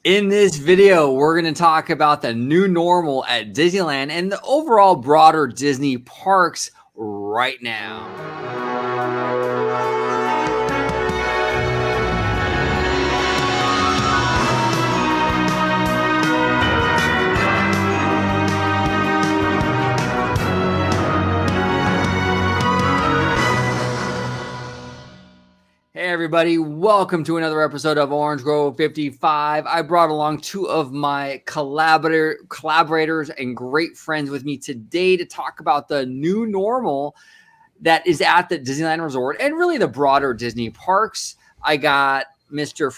In this video, we're going to talk about the new normal at Disneyland and the overall broader Disney parks right now. Hey everybody, welcome to another episode of Orange Grove 55. I brought along two of my collaborators and great friends with me today to talk about the new normal that is at the Disneyland Resort and really the broader Disney parks. I got Mr.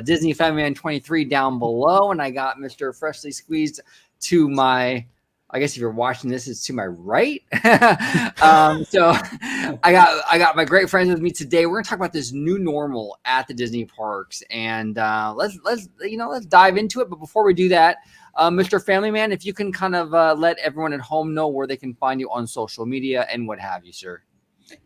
Disney Family Man 23 down below, and I got Mr. Freshly Squeezed to my, I guess if you're watching this, it's to my right. So I got my great friends with me today. We're gonna talk about this new normal at the Disney parks, and let's dive into it. But before we do that, Mr. Family Man, if you can kind of let everyone at home know where they can find you on social media and what have you, sir.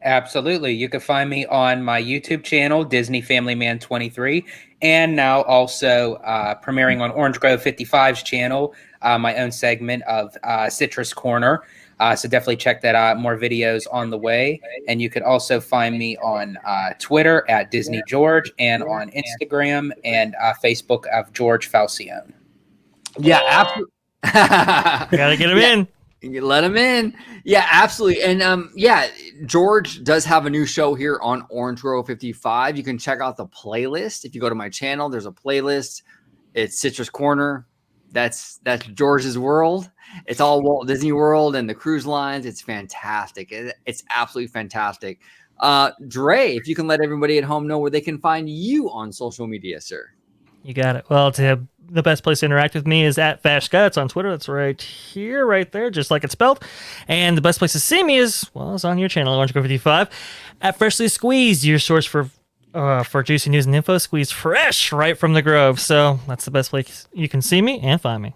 Absolutely. You can find me on my YouTube channel, Disney Family Man 23, and now also premiering on Orange Grove 55's channel, my own segment of Citrus Corner. So definitely check that out. More videos on the way. And you could also find me on Twitter at Disney George and on Instagram and Facebook of George Falcione. Yeah, absolutely. Gotta get him in. You let him in. Yeah, absolutely. And George does have a new show here on Orange Grove 55. You can check out the playlist. If you go to my channel, there's a playlist. It's Citrus Corner. That's George's world. It's all Walt Disney World and the cruise lines. It's fantastic. It's absolutely fantastic. Dre, if you can let everybody at home know where they can find you on social media, sir. You got it. Well, the best place to interact with me is at FashGuts on Twitter. That's right here, right there, just like it's spelled. And the best place to see me is on your channel, Orange Grove 55, at Freshly Squeezed, your source for juicy news and info, squeezed fresh right from the Grove. So that's the best place you can see me and find me.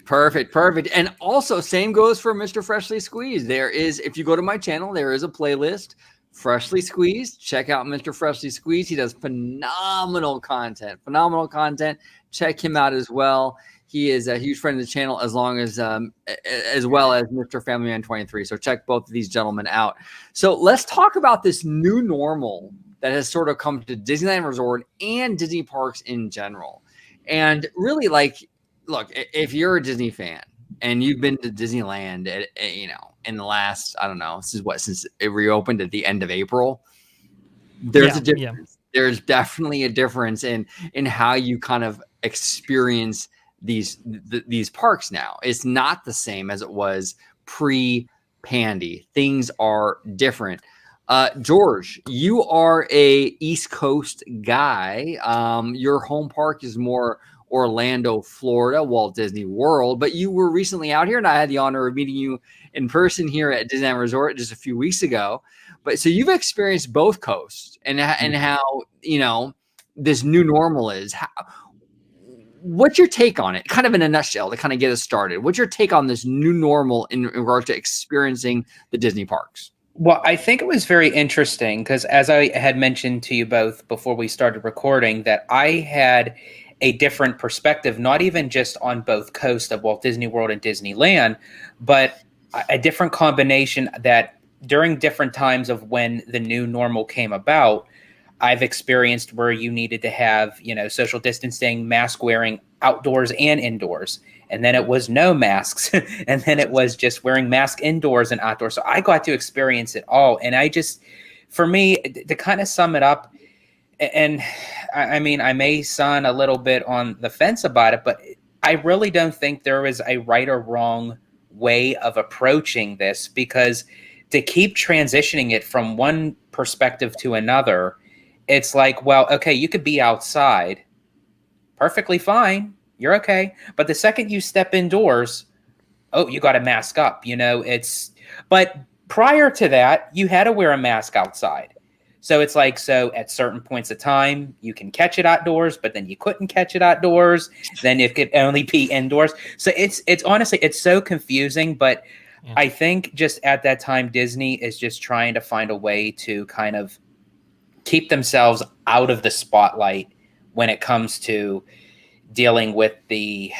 Perfect. And also, same goes for Mr. Freshly Squeezed. If you go to my channel, there is a playlist, Freshly Squeezed. Check out Mr. Freshly Squeezed. He does phenomenal content. Check him out as well. He is a huge friend of the channel, as well as Mr. Family Man 23. So check both of these gentlemen out. So let's talk about this new normal that has sort of come to Disneyland Resort and Disney parks in general. And really, look, if you're a Disney fan and you've been to Disneyland, in the last, I don't know, since it reopened at the end of April, there's a difference. Yeah. There's definitely a difference in how you kind of experience these parks now. It's not the same as it was pre-Pandy. Things are different. George, you are a East Coast guy. Your home park is more Orlando, Florida, Walt Disney World, but you were recently out here, and I had the honor of meeting you in person here at Disneyland Resort just a few weeks ago. But so you've experienced both coasts and how, this new normal is. What's your take on it? Kind of in a nutshell to kind of get us started. What's your take on this new normal in regards to experiencing the Disney parks? Well, I think it was very interesting because, as I had mentioned to you both before we started recording, that I had a different perspective, not even just on both coasts of Walt Disney World and Disneyland, but a different combination that during different times of when the new normal came about, I've experienced where you needed to have, social distancing, mask wearing outdoors and indoors. And then it was no masks. And then it was just wearing masks indoors and outdoors. So I got to experience it all. And for me, to kind of sum it up, and I mean, I may sound a little bit on the fence about it, but I really don't think there is a right or wrong way of approaching this, because to keep transitioning it from one perspective to another, it's like, well, okay, you could be outside perfectly fine. You're okay. But the second you step indoors, oh, you got to mask up, but prior to that, you had to wear a mask outside. So it's like, at certain points of time, you can catch it outdoors, but then you couldn't catch it outdoors. Then it could only be indoors. So it's honestly, it's so confusing. But yeah. I think just at that time, Disney is just trying to find a way to kind of keep themselves out of the spotlight when it comes to dealing with the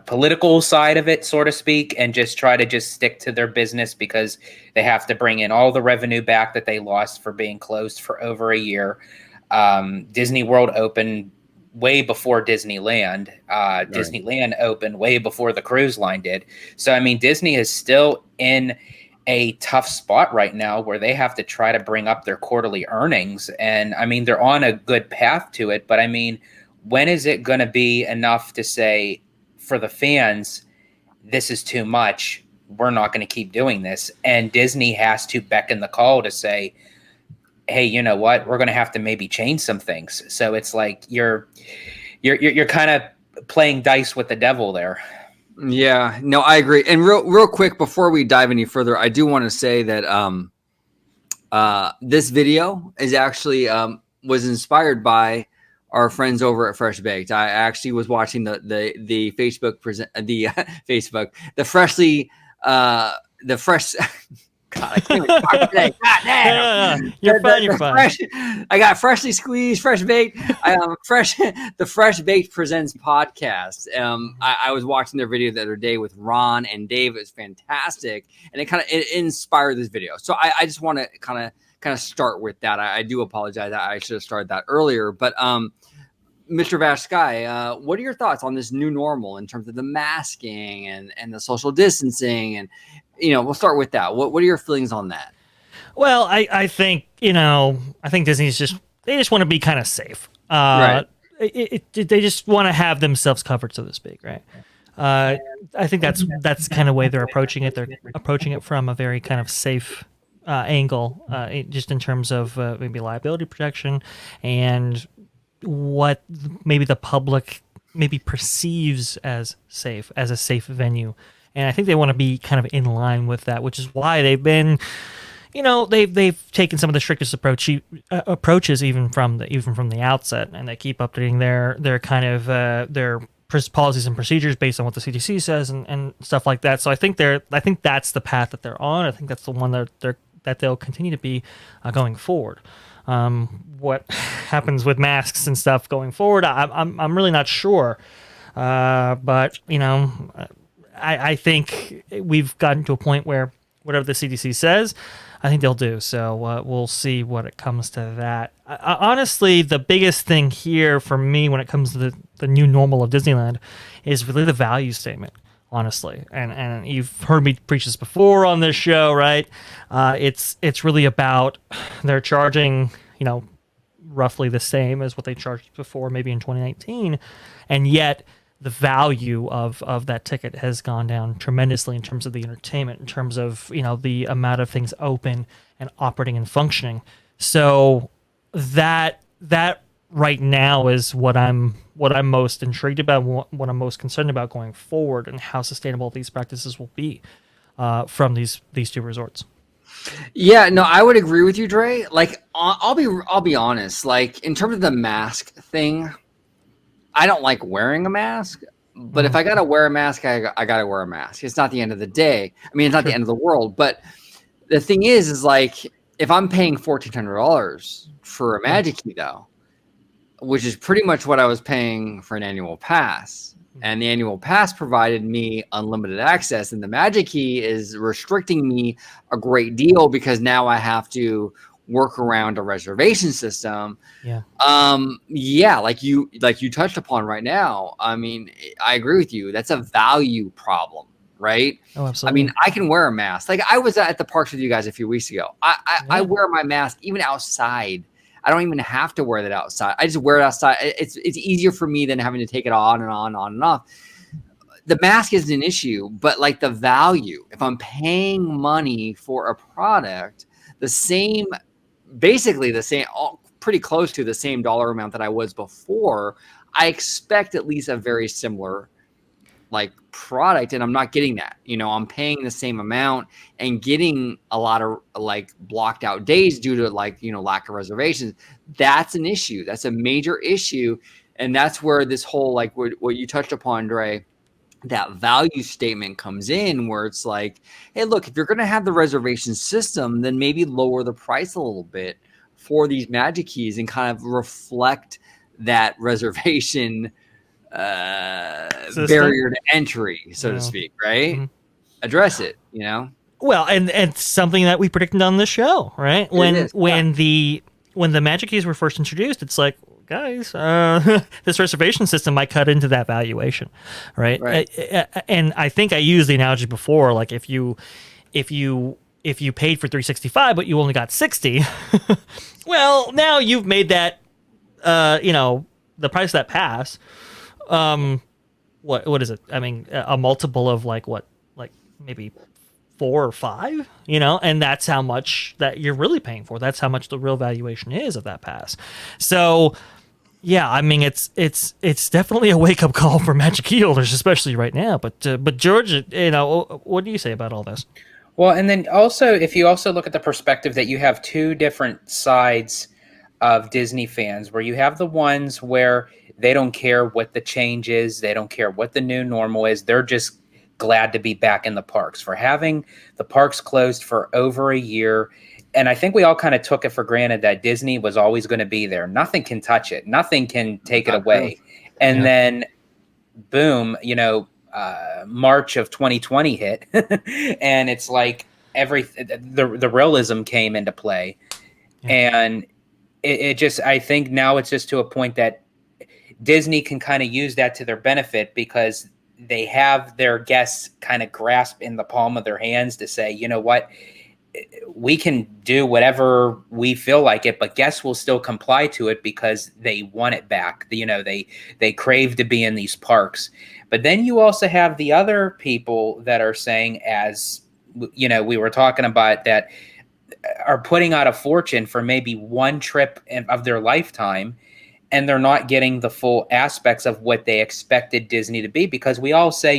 political side of it, so to speak, and just try to just stick to their business because they have to bring in all the revenue back that they lost for being closed for over a year. Disney World opened way before Disneyland. Right. Disneyland opened way before the cruise line did. So, I mean, Disney is still in a tough spot right now where they have to try to bring up their quarterly earnings. And, I mean, they're on a good path to it. But, I mean, when is it going to be enough to say, for the fans, this is too much, we're not going to keep doing this? And Disney has to beckon the call to say, hey, you know what, we're going to have to maybe change some things. So it's like you're kind of playing dice with the devil there. Yeah, no, I agree. And real quick before we dive any further, I do want to say that this video is actually was inspired by our friends over at FreshBaked. I actually was watching the Facebook the Freshly the fresh. God, I can't even talk today. God damn. You're fine. You're fine. I got Freshly Squeezed, Fresh Baked. The FreshBaked podcast. I was watching their video the other day with Ron and Dave. It was fantastic, and it inspired this video. So I just want to kind of start with that. I do apologize. I should have started that earlier, but Mr. Vash Sky, what are your thoughts on this new normal in terms of the masking and the social distancing? And, we'll start with that. What are your feelings on that? Well, I think, I think Disney's they just want to be kind of safe. Right. They just want to have themselves covered, so to speak, right? I think that's kind of the way they're approaching it. They're approaching it from a very kind of safe angle, just in terms of maybe liability protection and what maybe the public maybe perceives as a safe venue. And I think they want to be kind of in line with that, which is why they've been, they've taken some of the strictest approaches even from the outset, and they keep updating their kind of their policies and procedures based on what the CDC says and stuff like that. So I think that's the path that they're on. I think that's the one that they'll continue to be going forward. What happens with masks and stuff going forward, I'm really not sure. But I think we've gotten to a point where whatever the CDC says, I think they'll do. So we'll see what it comes to that. Honestly, the biggest thing here for me when it comes to the new normal of Disneyland is really the value statement, honestly. And you've heard me preach this before on this show, right? It's really about they're charging, roughly the same as what they charged before, maybe in 2019, and yet the value of that ticket has gone down tremendously in terms of the entertainment, in terms of the amount of things open and operating and functioning. So that right now is what I'm most intrigued about, what I'm most concerned about going forward, and how sustainable these practices will be from these two resorts. Yeah, no, I would agree with you, Dre. Like, I'll be honest. Like, in terms of the mask thing, I don't like wearing a mask. But if I gotta wear a mask, I gotta wear a mask. It's not the end of the day. I mean, it's not the end of the world. But the thing is like, if I'm paying $1,400 for a Magic Key, though, which is pretty much what I was paying for an annual pass, and the annual pass provided me unlimited access, and the Magic Key is restricting me a great deal because now I have to work around a reservation system. Yeah, like you touched upon right now. I mean, I agree with you. That's a value problem, right? Oh, absolutely. I mean, I can wear a mask. Like, I was at the parks with you guys a few weeks ago. I wear my mask even outside. I don't even have to wear that outside. I just wear it outside. It's easier for me than having to take it on and on and off. The mask isn't an issue, but like the value, if I'm paying money for a product, basically the same, pretty close to the same dollar amount that I was before, I expect at least a very similar like product, and I'm not getting that. I'm paying the same amount and getting a lot of like blocked out days due to like lack of reservations. That's an issue. That's a major issue, and that's where this whole like what you touched upon, Dre, that value statement comes in, where it's like, hey, look, if you're going to have the reservation system, then maybe lower the price a little bit for these magic keys and kind of reflect that reservation barrier to entry, so to speak, right? Mm-hmm. Address it, you know? Well, and something that we predicted on the show, right? When the magic keys were first introduced, it's like, guys, this reservation system might cut into that valuation, right? And I think I used the analogy before, like if you paid for 365 but you only got 60, well, now you've made that the price of that pass, what is it? I mean, a multiple of like maybe 4 or 5, and that's how much that you're really paying for. That's how much the real valuation is of that pass. So, yeah, I mean, it's definitely a wake up call for magic key holders, especially right now. But George, what do you say about all this? Well, and then also, if you also look at the perspective that you have two different sides of Disney fans, where you have the ones where they don't care what the change is, they don't care what the new normal is, they're just glad to be back in the parks. For having the parks closed for over a year, and I think we all kind of took it for granted that Disney was always going to be there. Nothing can touch it. Nothing can take it away. And then, boom, March of 2020 hit, and it's like the realism came into play, and it just, I think now it's just to a point that Disney can kind of use that to their benefit, because they have their guests kind of grasp in the palm of their hands to say, you know what, we can do whatever we feel like it, but guests will still comply to it because they want it back. They crave to be in these parks. But then you also have the other people that are saying, as we were talking about, that are putting out a fortune for maybe one trip of their lifetime, and they're not getting the full aspects of what they expected Disney to be, because we all say,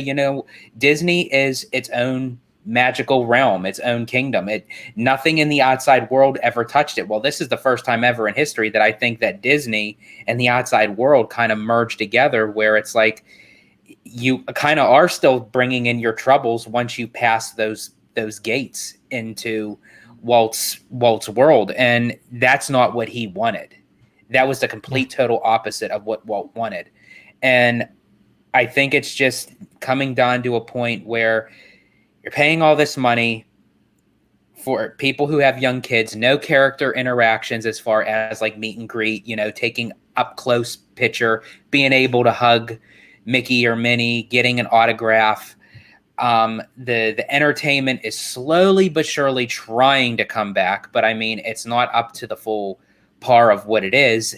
Disney is its own magical realm, its own kingdom. Nothing in the outside world ever touched it. Well, this is the first time ever in history that I think that Disney and the outside world kind of merged together, where it's like you kind of are still bringing in your troubles once you pass those gates into Walt's world, and that's not what he wanted. That was the complete total opposite of what Walt wanted. And I think it's just coming down to a point where you're paying all this money for people who have young kids, no character interactions as far as like meet and greet, taking up close picture, being able to hug Mickey or Minnie, getting an autograph. The entertainment is slowly but surely trying to come back, but I mean, it's not up to the full par of what it is,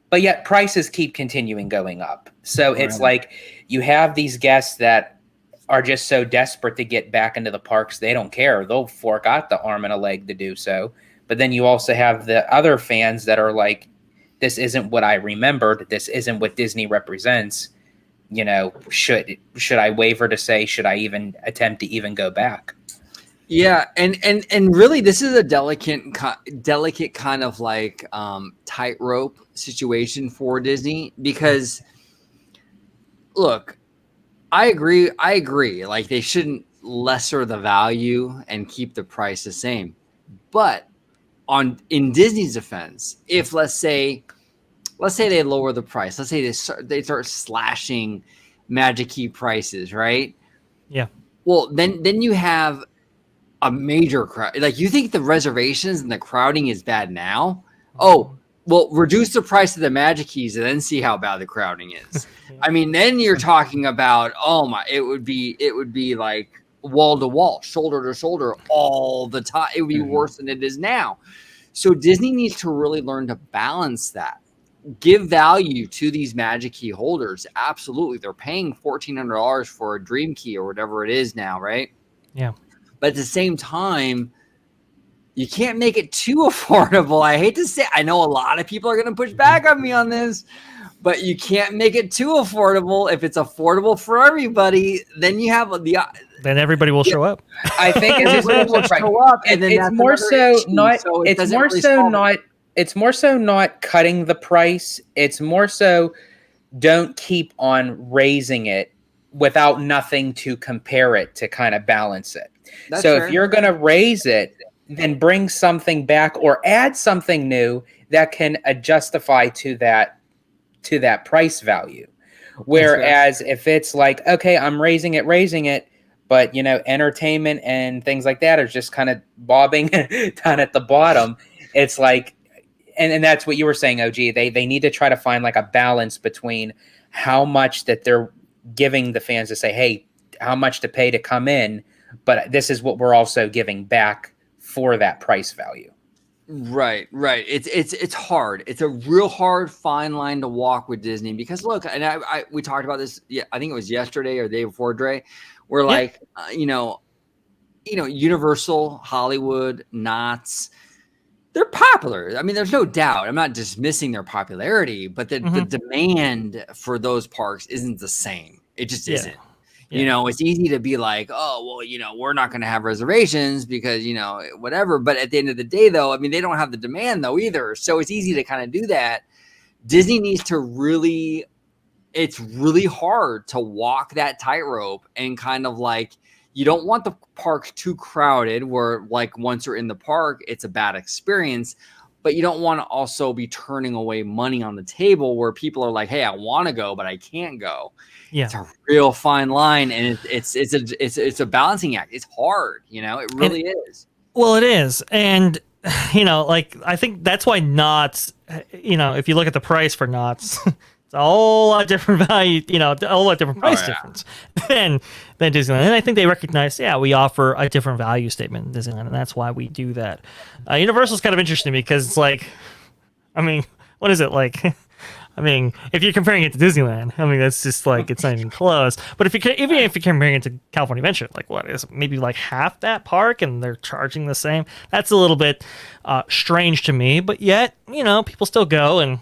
but yet prices keep continuing going up. So it's like you have these guests that are just so desperate to get back into the parks, they don't care. They'll fork out the arm and a leg to do so. But then you also have the other fans that are like, this isn't what I remembered. This isn't what Disney represents. Should I waver to say, should I even attempt to even go back? Yeah, and really, this is a delicate kind of like tightrope situation for Disney, because, look, I agree. Like, they shouldn't lesser the value and keep the price the same. But in Disney's defense, if let's say they lower the price, let's say they start slashing Magic Key prices, right? Yeah. Well, then you have a major crowd. Like, you think the reservations and the crowding is bad now? Oh, well, reduce the price of the Magic Keys and then see how bad the crowding is. I mean, then you're talking about, it would be like wall to wall, shoulder to shoulder all the time. It would be worse than it is now. So Disney needs to really learn to balance that. Give value to these Magic Key holders. Absolutely. They're paying $1,400 for a Dream Key or whatever it is now, right? Yeah. But at the same time, you can't make it too affordable. I hate to say, I know a lot of people are going to push back on me on this, but you can't make it too affordable. If it's affordable for everybody, then you have then everybody will show up. I think everybody will show up, and then it's more so not. So it's more so not. It's more so not cutting the price. It's more so don't keep on raising it without nothing to compare it to kind of balance it. That's so fair. If you're going to raise it, then bring something back or add something new that can justify to that price value. Whereas if it's like, okay, I'm raising it, but entertainment and things like that are just kind of bobbing down at the bottom. It's like, and that's what you were saying, OG. They need to try to find like a balance between how much that they're giving the fans to say, hey, how much to pay to come in, but this is what we're also giving back for that price value. Right. It's hard. It's a real hard fine line to walk with Disney because look, and we talked about this. Yeah, I think it was yesterday or the day before, Dre. We're like, Universal, Hollywood, Knott's. They're popular. I mean, there's no doubt. I'm not dismissing their popularity, but the demand for those parks isn't the same. It just isn't. Yeah. It's easy to be like, oh, well, we're not going to have reservations because, whatever. But at the end of the day, though, I mean, they don't have the demand, though, either. So it's easy to kind of do that. Disney needs to it's really hard to walk that tightrope and kind of like, you don't want the park too crowded where like once you're in the park, it's a bad experience. But you don't want to also be turning away money on the table where people are like, hey, I want to go, but I can't go. Yeah. It's a real fine line, and it's a balancing act. It's hard, it really is. Well, it is. And like I think that's why Knott's, if you look at the price for Knott's, it's a whole lot different value, a whole lot different price difference than Disneyland. And I think they recognize, we offer a different value statement in Disneyland, and that's why we do that. Universal's kind of interesting because it's like, I mean, what is it like? I mean, if you're comparing it to Disneyland, I mean, that's just like, it's not even close. But even if you're comparing it to California Adventure, like what is it, maybe like half that park and they're charging the same? That's a little bit strange to me, but yet, people still go and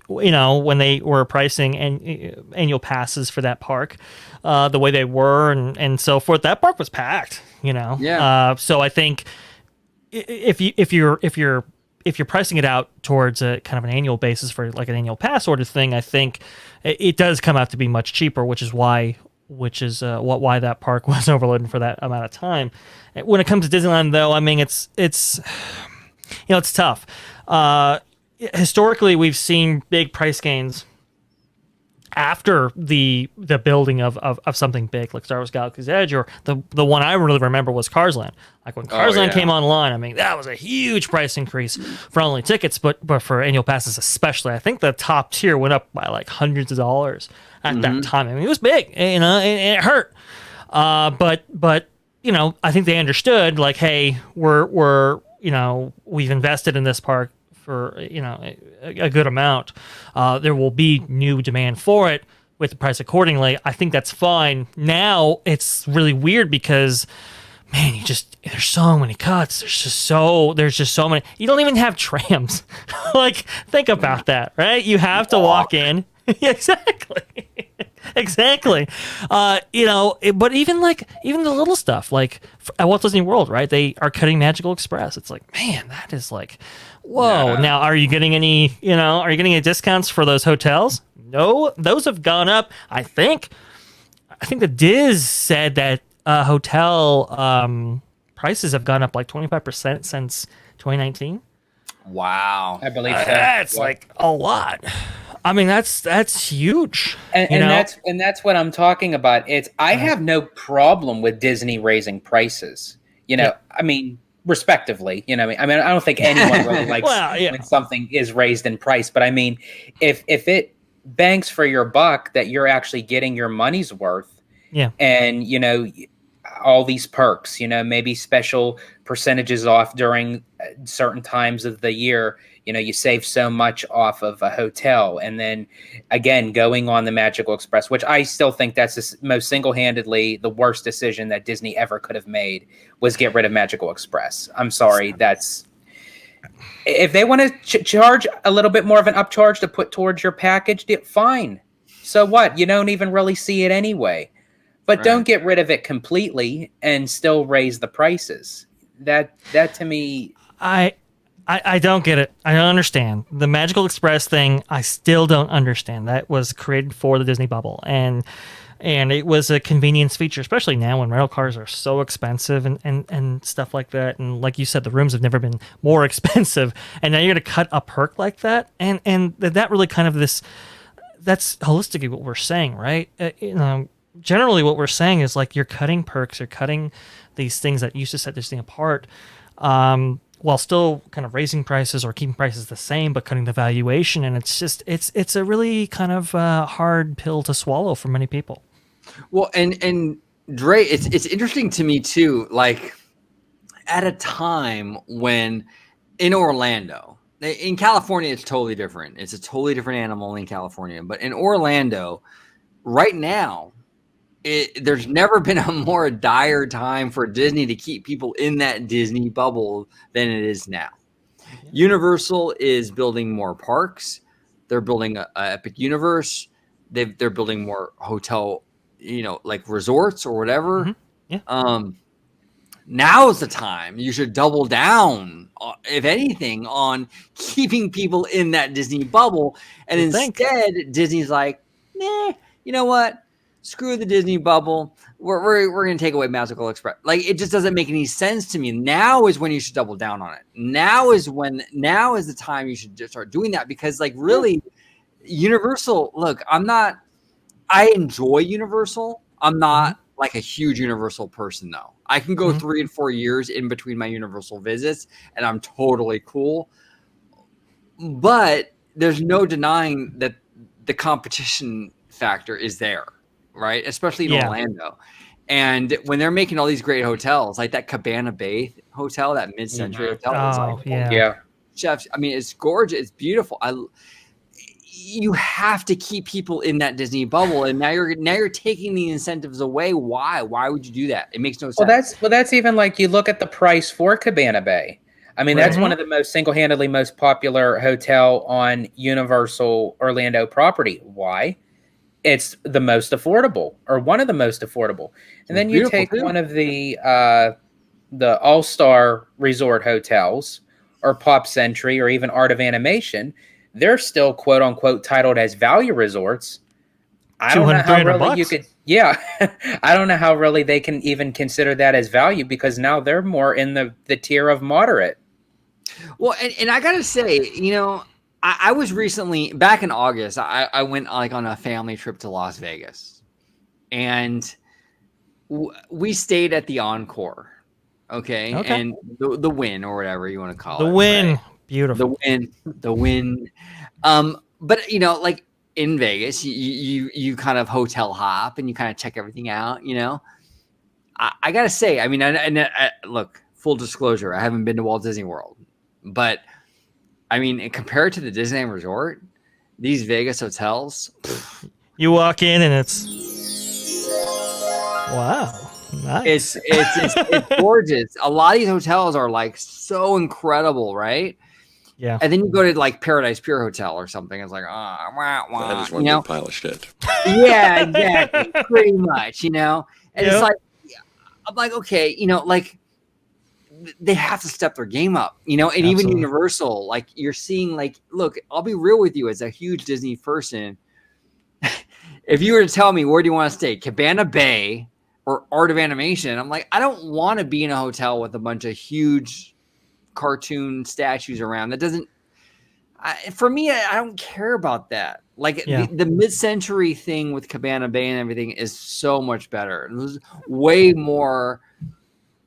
when they were pricing annual passes for that park, the way they were and so forth, that park was packed, so I think if you're pricing it out towards a kind of an annual basis for like an annual pass sort of thing, I think it does come out to be much cheaper, which is why that park was overloaded for that amount of time. When it comes to Disneyland, though, I mean, it's tough. Historically, we've seen big price gains after the building of something big like Star Wars Galaxy's Edge, or the one I really remember was Cars Land. Like when Cars Land came online, I mean, that was a huge price increase for only tickets, but for annual passes especially. I think the top tier went up by like hundreds of dollars at that time. I mean, it was big, and it hurt. But I think they understood like, hey, we've invested in this park for a good amount. There will be new demand for it with the price accordingly. I think that's fine. Now it's really weird because, man, there's so many cuts. There's just so many. You don't even have trams. Like, think about that, right? You have to walk in. Exactly. But even the little stuff, like at Walt Disney World, right? They are cutting Magical Express. It's like, man, that is like, whoa. Yeah. Now, are you getting any discounts for those hotels? No, those have gone up. I think the Diz said that hotel prices have gone up like 25% since 2019. Wow. I believe so. That's like a lot. I mean, that's huge. And that's what I'm talking about. I have no problem with Disney raising prices. I mean, respectively, I mean, I don't think anyone really likes when something is raised in price, but I mean, if it banks for your buck that you're actually getting your money's worth, and all these perks, maybe special percentages off during certain times of the year, you save so much off of a hotel. And then again, going on the Magical Express, which I still think that's the most single-handedly the worst decision that Disney ever could have made, was get rid of Magical Express. I'm sorry. If they want to charge a little bit more of an upcharge to put towards your package, fine. So what? You don't even really see it anyway. But don't get rid of it completely and still raise the prices. That to me, I don't get it. I don't understand the Magical Express thing. I still don't understand. That was created for the Disney bubble, and And it was a convenience feature, especially now when rental cars are so expensive and stuff like that. And like you said, the rooms have never been more expensive. And now you're going to cut a perk like that. And that really kind of that's holistically what we're saying, right? Generally what we're saying is like you're cutting perks, you're cutting these things that used to set this thing apart, while still kind of raising prices or keeping prices the same, but cutting the valuation. And it's a really kind of hard pill to swallow for many people. Well, and Dre, it's interesting to me too, like at a time when in Orlando, in California, it's totally different. It's a totally different animal in California. But in Orlando, right now, there's never been a more dire time for Disney to keep people in that Disney bubble than it is now. Yeah. Universal is building more parks. They're building a Epic Universe. They're building more hotel, like resorts or whatever. Mm-hmm. Yeah. Now is the time you should double down, if anything, on keeping people in that Disney bubble. And instead, Disney's like, nah, you know what? Screw the Disney bubble. We're going to take away Magical Express. Like, it just doesn't make any sense to me. Now is when you should double down on it. Now is the time you should just start doing that, because like really Universal, look, I enjoy Universal. I'm not like a huge Universal person though. I can go 3 and 4 years in between my Universal visits and I'm totally cool. But there's no denying that the competition factor is there, right? Especially in Orlando. And when they're making all these great hotels, like that Cabana Bay hotel, that mid-century hotel. Chefs, I mean, it's gorgeous. It's beautiful. You have to keep people in that Disney bubble, and now you're taking the incentives away. Why would you do that? It makes no sense. Well, that's even like you look at the price for Cabana Bay. I mean, that's one of the most single-handedly most popular hotel on Universal Orlando property. Why? It's the most affordable, or one of the most affordable. And then you take one of the All-Star Resort hotels, or Pop Century, or even Art of Animation. They're still quote unquote titled as value resorts. I don't know how really you could. Yeah, I don't know how really they can even consider that as value, because now they're more in the tier of moderate. Well, and I gotta say, I was recently back in August. I went like on a family trip to Las Vegas, and we stayed at the Encore. Okay. And the Wynn, or whatever you want to call it. The Wynn. Right? Beautiful. The Wynn. But like in Vegas, you kind of hotel hop and you kind of check everything out. I gotta say, I mean, I look, full disclosure, I haven't been to Walt Disney World, but I mean, compared to the Disneyland Resort, these Vegas hotels, you walk in and it's wow. Nice. It's gorgeous. A lot of these hotels are like so incredible, right? Yeah. And then you go to like Paradise Pier Hotel or something. It's like, that is one big pile of shit. Yeah, exactly. Pretty much, And it's like, I'm like, okay, like they have to step their game up, and Absolutely. Even Universal, like you're seeing, like, look, I'll be real with you as a huge Disney person. If you were to tell me, where do you want to stay? Cabana Bay or Art of Animation? I'm like, I don't want to be in a hotel with a bunch of huge cartoon statues around. That doesn't, for me, I don't care about that. Like the mid-century thing with Cabana Bay and everything is so much better. It was way more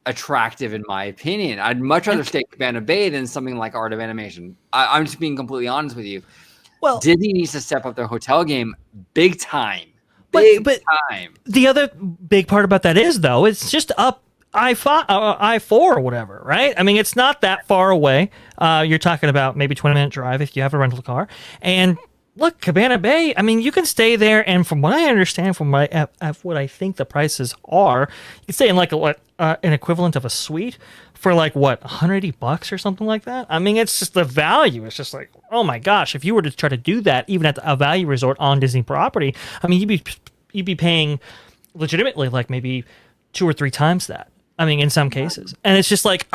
attractive in my opinion. I'd much rather stay at Cabana Bay than something like Art of Animation. I'm just being completely honest with you. Well, Disney needs to step up their hotel game big time. Big time. The other big part about that is, though, it's just up I-4 or whatever, right? I mean, it's not that far away. You're talking about maybe 20-minute drive if you have a rental car. And look, Cabana Bay, I mean, you can stay there, and from what I understand, from what I think the prices are, you can stay in like an equivalent of a suite for like what, $180 or something like that. I mean, it's just the value. It's just like, oh my gosh, if you were to try to do that even at a value resort on Disney property, I mean, you'd be paying legitimately like maybe 2 or 3 times that. I mean, in some cases. And it's just like,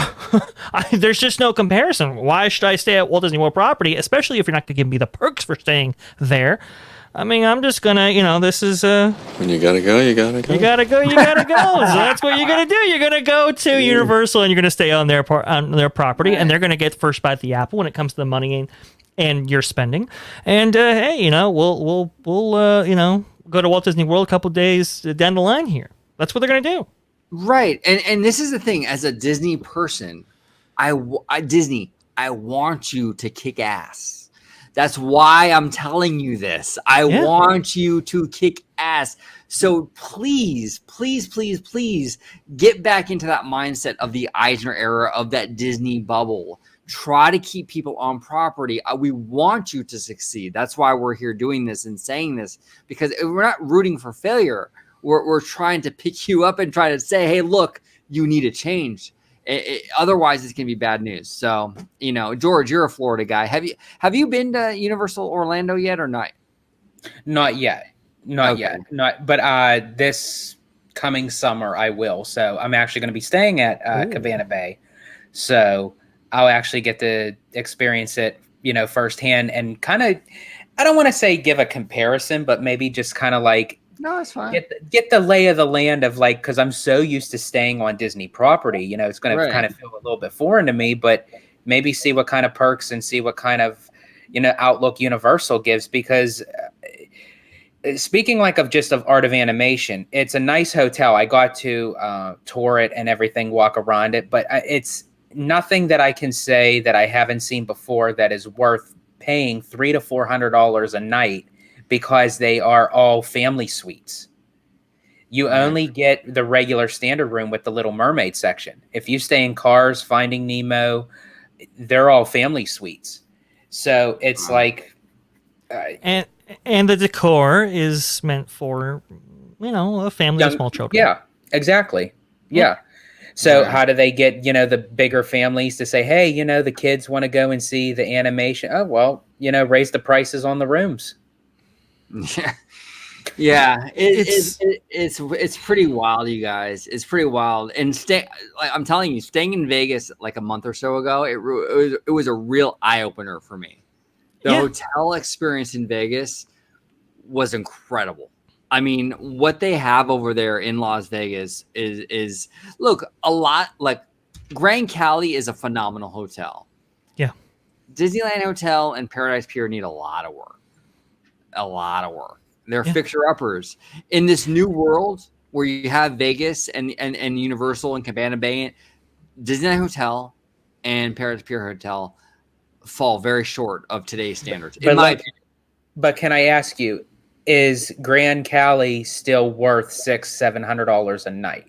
there's just no comparison. Why should I stay at Walt Disney World property, especially if you're not going to give me the perks for staying there? I mean, I'm just going to, this is... When you gotta go, you gotta go. You gotta go, you gotta go. So that's what you're going to do. You're going to go to Universal and you're going to stay on their property, and they're going to get first bite of the apple when it comes to the money and your spending. And, hey, we'll go to Walt Disney World a couple days down the line here. That's what they're going to do. Right. And this is the thing. As a Disney person, I want you to kick ass. That's why I'm telling you this. I want you to kick ass. So please, please, please, please get back into that mindset of the Eisner era, of that Disney bubble. Try to keep people on property. We want you to succeed. That's why we're here doing this and saying this, because we're not rooting for failure. We're trying to pick you up and try to say, hey, look, you need a change. Otherwise, it's going to be bad news. So, George, you're a Florida guy. Have you been to Universal Orlando yet or not? Not yet. Not yet. But this coming summer, I will. So I'm actually going to be staying at Cabana Bay. So I'll actually get to experience it, firsthand, and kind of, I don't want to say give a comparison, but maybe just kind of like, no, it's fine. Get the lay of the land of, like, because I'm so used to staying on Disney property, it's going to kind of feel a little bit foreign to me, but maybe see what kind of perks and see what kind of, outlook Universal gives. Because speaking of Art of Animation, it's a nice hotel. I got to tour it and everything, walk around it, but it's nothing that I can say that I haven't seen before that is worth paying $300 to $400 a night, because they are all family suites. You only get the regular standard room with the Little Mermaid section. If you stay in Cars, Finding Nemo, they're all family suites. So it's like... and the decor is meant for, a family of small children. Yeah, exactly. Yeah. So how do they get, the bigger families to say, hey, the kids want to go and see the animation? Oh, well, raise the prices on the rooms. Yeah, it's pretty wild, you guys. It's pretty wild. And I'm telling you, staying in Vegas like a month or so ago, it was a real eye opener for me. The hotel experience in Vegas was incredible. I mean, what they have over there in Las Vegas is look, a lot like Grand Cali is a phenomenal hotel. Yeah, Disneyland Hotel and Paradise Pier need a lot of work. They're fixer-uppers in this new world where you have Vegas and Universal and Cabana Bay. Disneyland Hotel and Paradise Pier Hotel fall very short of today's standards, in my opinion. But can I ask you, is Grand Cali still worth $600-700 a night?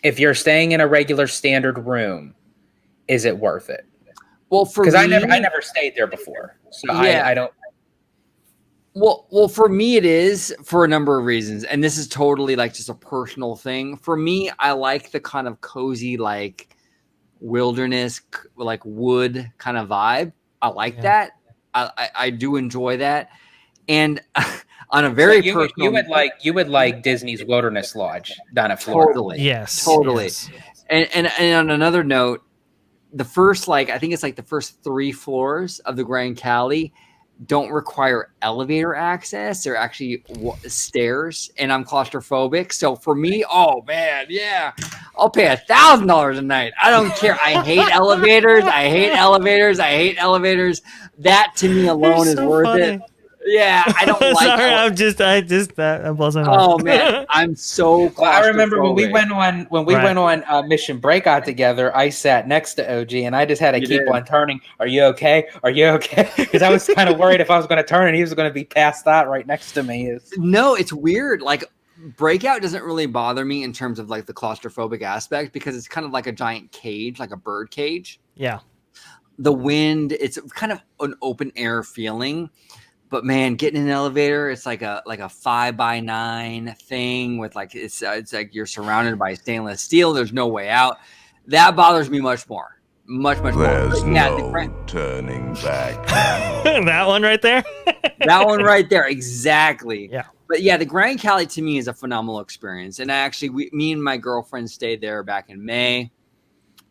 If you're staying in a regular standard room, is it worth it? Well, because I never stayed there before, so I don't. Well, for me, it is for a number of reasons. And this is totally like just a personal thing. For me, I like the kind of cozy, like wilderness, like wood kind of vibe. I like that. I do enjoy that. And on a very personal, you would like Disney's Wilderness Lodge down at Florida. Totally. Yes. Totally. Yes. And on another note, the first, I think it's the first 3 floors of the Grand Cali don't require elevator access. They're actually stairs, and I'm claustrophobic. So for me, oh man, yeah, I'll pay $1,000 a night. I don't care. I hate elevators. That to me alone is worth it. Yeah, I don't like. Sorry, I wasn't. Oh man, I'm so. Well, I remember when we went on Mission Breakout together. I sat next to OG, and I just had to keep on turning. Are you okay? Are you okay? Because I was kind of worried if I was going to turn and he was going to be passed out right next to me. No, it's weird. Breakout doesn't really bother me in terms of the claustrophobic aspect, because it's kind of like a giant cage, like a bird cage. Yeah. The wind, it's kind of an open air feeling. But man, getting in an elevator, it's like a 5x9 thing with it's like you're surrounded by stainless steel. There's no way out. That bothers me much more. Much more. There's no turning back. That one right there? That one right there. Exactly. Yeah. But yeah, the Grand Cali to me is a phenomenal experience. And me and my girlfriend stayed there back in May.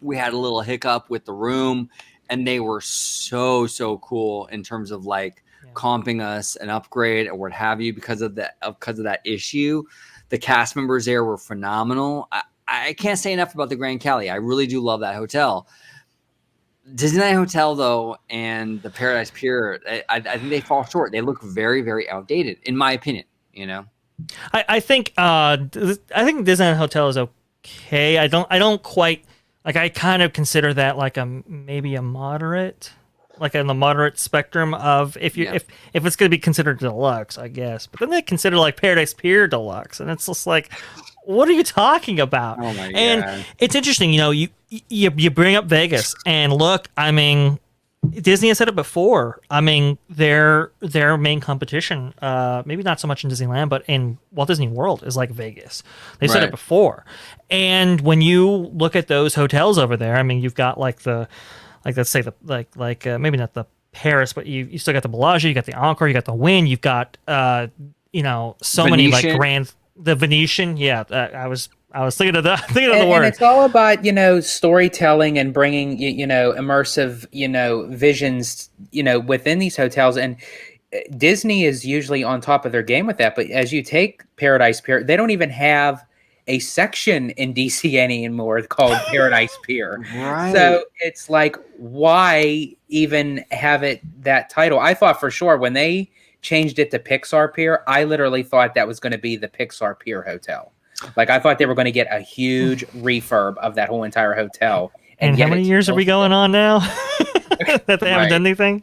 We had a little hiccup with the room, and they were so cool in terms of like comping us an upgrade or what have you because of that issue. The cast members there were phenomenal. I can't say enough about the Grand Cali. I really do love that hotel. Disneyland Hotel, though, and the Paradise Pier, I think they fall short. They look very, very outdated, in my opinion. You know, I think Disneyland Hotel is okay. I don't quite like. I kind of consider that like maybe a moderate, like in the moderate spectrum of if it's going to be considered deluxe, I guess. But then they consider like Paradise Pier deluxe, and it's just like, what are you talking about? Oh my God. And it's interesting, you know, you bring up Vegas, and look, I mean, Disney has said it before. I mean, their main competition, maybe not so much in Disneyland, but in Walt Disney World is like Vegas. They said it before. And when you look at those hotels over there, I mean, you've got like let's say maybe not the Paris, but you still got the Bellagio, you got the Encore, you got the Wynn, you've got so Venetian. many like the Venetian. Yeah, I was thinking of the word. And it's all about, storytelling and bringing, immersive, visions, within these hotels. And Disney is usually on top of their game with that. But as you take Paradise Pier, they don't even have a section in DC anymore called Paradise Pier. Right. So it's like, why even have it that title? I thought for sure when they changed it to Pixar Pier, I literally thought that was going to be the Pixar Pier Hotel. Like, I thought they were going to get a huge refurb of that whole entire hotel. And how many years are we going on now that they haven't done anything?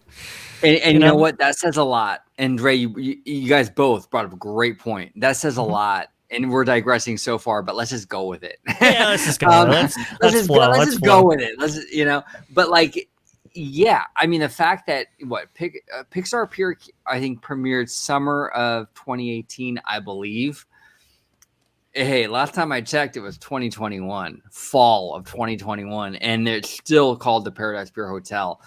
And you know what? That says a lot. And Ray, you guys both brought up a great point. That says a lot. And we're digressing so far, but let's just go with it. Yeah, let's just go. Let's just go with it. But like, yeah, I mean, the fact that Pixar Pier, I think, premiered summer of 2018, I believe. Hey, last time I checked, it was 2021, fall of 2021, and it's still called the Paradise Pier Hotel.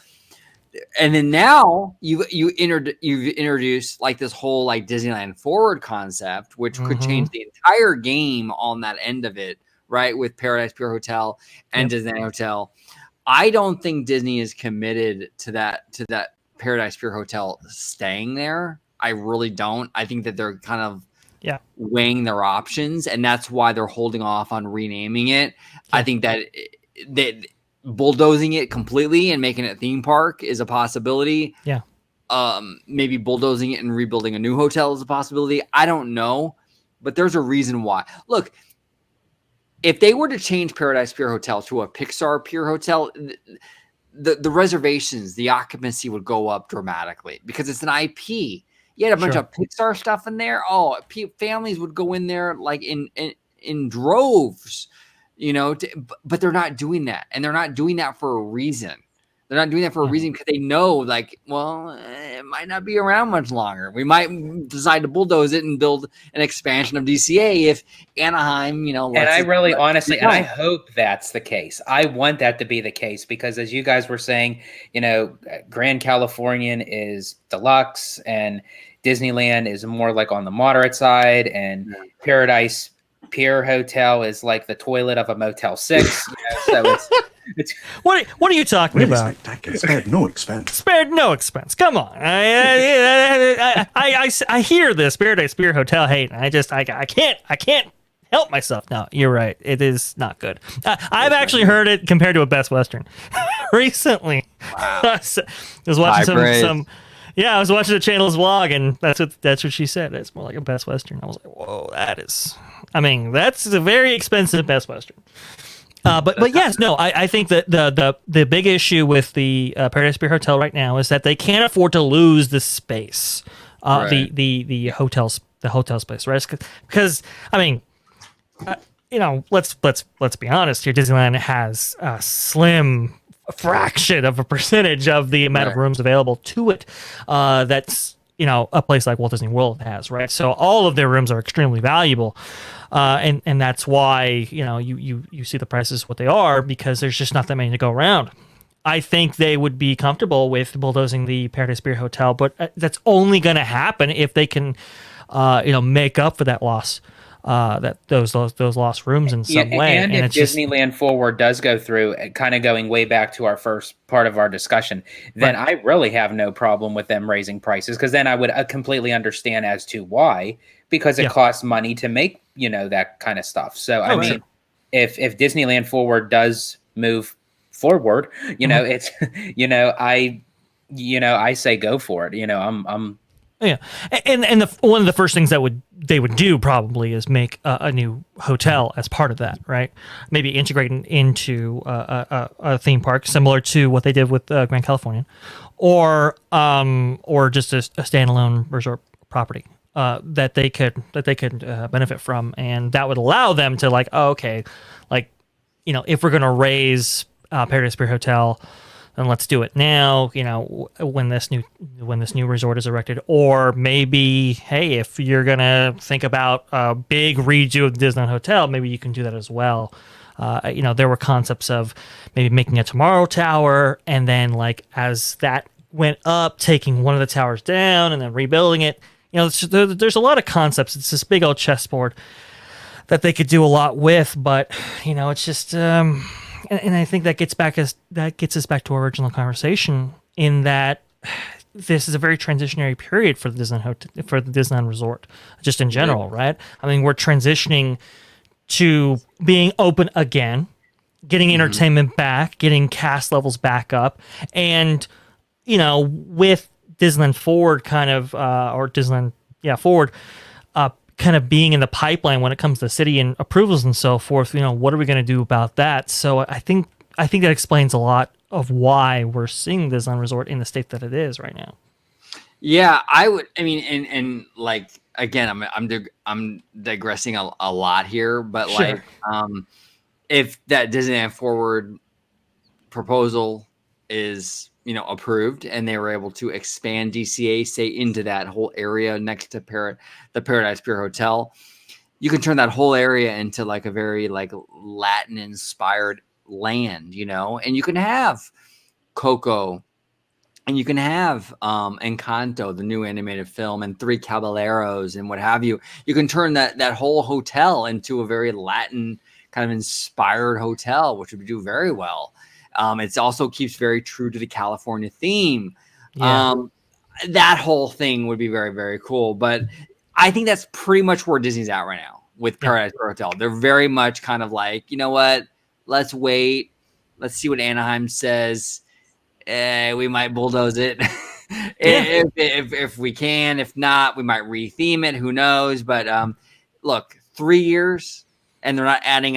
And then now you've introduced like this whole like Disneyland Forward concept, which could change the entire game on that end of it, right? With Paradise Pier Hotel and Disneyland Hotel. I don't think Disney is committed to that Paradise Pier Hotel staying there. I really don't. I think that they're kind of weighing their options, and that's why they're holding off on renaming it. I think that bulldozing it completely and making it a theme park is a possibility. Yeah. Maybe bulldozing it and rebuilding a new hotel is a possibility. I don't know, but there's a reason why. Look, if they were to change Paradise Pier Hotel to a Pixar Pier Hotel, the reservations, the occupancy would go up dramatically because it's an IP. You had a bunch of Pixar stuff in there. Oh, families would go in there like in droves, but they're not doing that. And they're not doing that for a reason. They're not doing that for a reason because they know, like, well, it might not be around much longer. We might decide to bulldoze it and build an expansion of DCA if Anaheim, and I really honestly, and I hope that's the case. I want that to be the case because, as you guys were saying, Grand Californian is deluxe and Disneyland is more like on the moderate side, and Paradise Pier Hotel is like the toilet of a Motel 6. So it's what are you talking about? Spared no expense. Spared no expense. Come on. I hear this Paradise Pier Hotel hate, and I can't help myself. No, you're right. It is not good. I've actually heard it compared to a Best Western recently. Wow. I was watching some. Yeah, I was watching the channel's vlog, and that's what she said. It's more like a Best Western. I was like, whoa, that's a very expensive Best Western. But yes, no, I think that the big issue with the Paradise Pier Hotel right now is that they can't afford to lose the space, the hotel space, right? Because I mean, let's be honest here. Disneyland has a slim fraction of a percentage of the amount of rooms available to it. That's a place like Walt Disney World has, right? So all of their rooms are extremely valuable. And that's why, you see the prices what they are, because there's just not that many to go around. I think they would be comfortable with bulldozing the Paradise Pier Hotel, but that's only going to happen if they can make up for that loss, that those lost rooms in some way. And if Disneyland Forward does go through, kind of going way back to our first part of our discussion, then I really have no problem with them raising prices, because then I would completely understand as to why, because it costs money to make, that kind of stuff. So, I mean, if Disneyland Forward does move forward, it's, I say go for it. I'm Yeah, and one of the first things that they would do probably is make a new hotel as part of that, right? Maybe integrating into a theme park similar to what they did with Grand Californian, or just a standalone resort property that they could benefit from, and that would allow them to if we're going to raise Paradise Pier Hotel, then let's do it now, when this new resort is erected. Or maybe, hey, if you're going to think about a big redo of the Disneyland Hotel, maybe you can do that as well. There were concepts of maybe making a Tomorrow Tower, and then as that went up, taking one of the towers down and then rebuilding it. There's a lot of concepts. It's this big old chessboard that they could do a lot with, but it's just and I think that gets us back to our original conversation, in that this is a very transitionary period for the Disneyland Resort, just in general, right? I mean, we're transitioning to being open again, getting entertainment back, getting cast levels back up, and with Disneyland Forward Forward kind of being in the pipeline when it comes to city and approvals and so forth. What are we going to do about that? So I think that explains a lot of why we're seeing Disneyland Resort in the state that it is right now. Yeah, I would. I mean, and again, I'm digressing a lot here, but sure. If that Disneyland Forward proposal is approved, and they were able to expand DCA, say, into that whole area next to the Paradise Pier Hotel, you can turn that whole area into a very Latin inspired land, and you can have Coco, and you can have Encanto, the new animated film, and Three Caballeros and what have you. You can turn that whole hotel into a very Latin kind of inspired hotel, which would do very well. It also keeps very true to the California theme. Yeah. That whole thing would be very, very cool. But I think that's pretty much where Disney's at right now with Paradise Pier Hotel. They're very much kind of you know what? Let's wait. Let's see what Anaheim says. We might bulldoze it if we can. If not, we might retheme it. Who knows? But look, 3 years. And they're not adding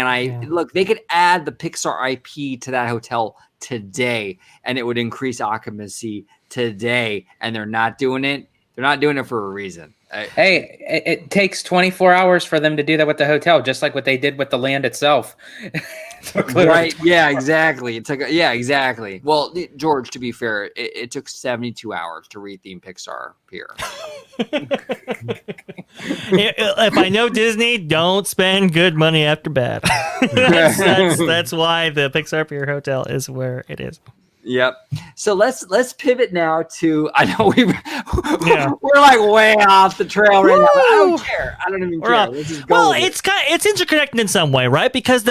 look, they could add the Pixar IP to that hotel today, and it would increase occupancy today. And they're not doing it. They're not doing it for a reason. Hey, it takes 24 hours for them to do that with the hotel, just like what they did with the land itself. Right? Yeah, exactly. Exactly. Well, George, to be fair, it took 72 hours to retheme Pixar Pier. If I know Disney, don't spend good money after bad. That's why the Pixar Pier Hotel is where it is. Yep. So let's pivot now to, I know we're way off the trail right now, but I don't care. I don't even care. Let's just go. Well, it's interconnected in some way, right? Because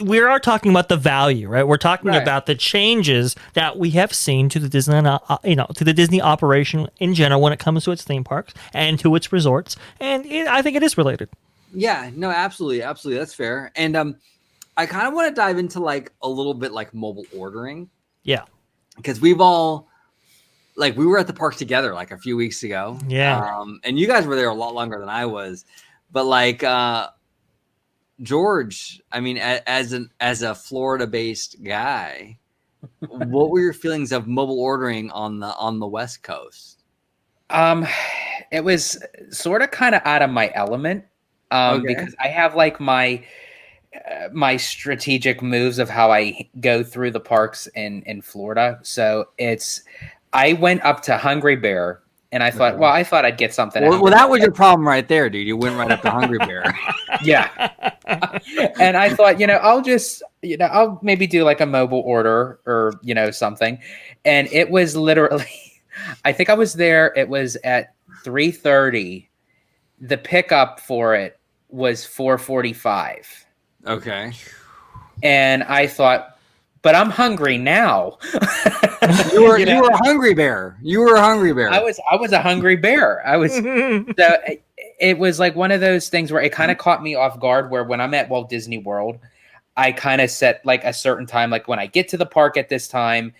we are talking about the value, right? We're talking about the changes that we have seen to the Disneyland, to the Disney operation in general when it comes to its theme parks and to its resorts, and I think it is related. Yeah. No. Absolutely. That's fair. And I kind of want to dive into a little bit mobile ordering. Yeah, because we've all we were at the park together a few weeks ago. Yeah, and you guys were there a lot longer than I was. But George, I mean, as a Florida-based guy, what were your feelings of mobile ordering on the West Coast? It was sort of kind of out of my element because I have my strategic moves of how I go through the parks in Florida. So I went up to Hungry Bear, and I thought, I thought I'd get something. Well, that was your problem right there, dude. You went right up to Hungry Bear. Yeah. And I thought, I'll just, I'll maybe do a mobile order or, something. And it was literally, I think I was there. It was at 3:30. the pickup for it was $4.45. Okay. And I thought, but I'm hungry now. You were a hungry bear. You were a hungry bear. I was a hungry bear. So it was like one of those things where it kind of caught me off guard, where when I'm at Walt Disney World, I kind of set like a certain time, like when I get to the park at this time,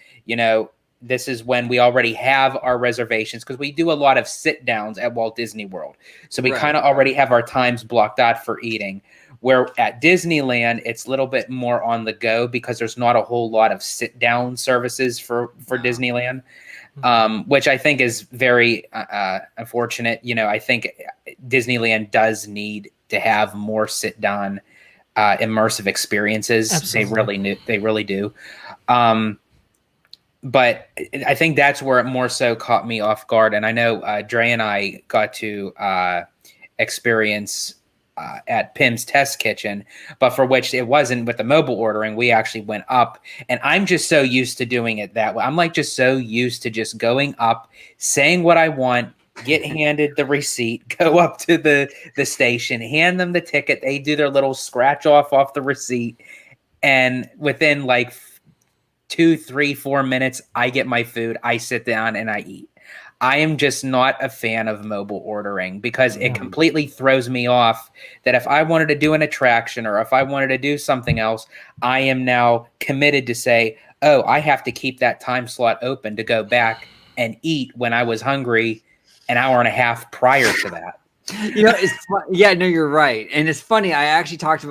this is when we already have our reservations, because we do a lot of sit downs at Walt Disney World. So we kind of already have our times blocked out for eating. Where at Disneyland, it's a little bit more on the go, because there's not a whole lot of sit down services for Disneyland, which I think is very unfortunate. I think Disneyland does need to have more sit down immersive experiences. Absolutely. They really do. But I think that's where it more so caught me off guard. And I know Dre and I got to experience at Pim's Test Kitchen, but for which it wasn't with the mobile ordering. We actually went up, and I'm just so used to doing it that way. I'm like just so used to just going up, saying what I want, get handed the receipt, go up to the station, hand them the ticket. They do their little scratch off the receipt, and within like 2, 3, 4 minutes, I get my food, I sit down, and I eat. I am just not a fan of mobile ordering, because it completely throws me off that if I wanted to do an attraction or if I wanted to do something else, I am now committed to say, oh, I have to keep that time slot open to go back and eat when I was hungry an hour and a half prior to that. You're right. And it's funny. I actually talked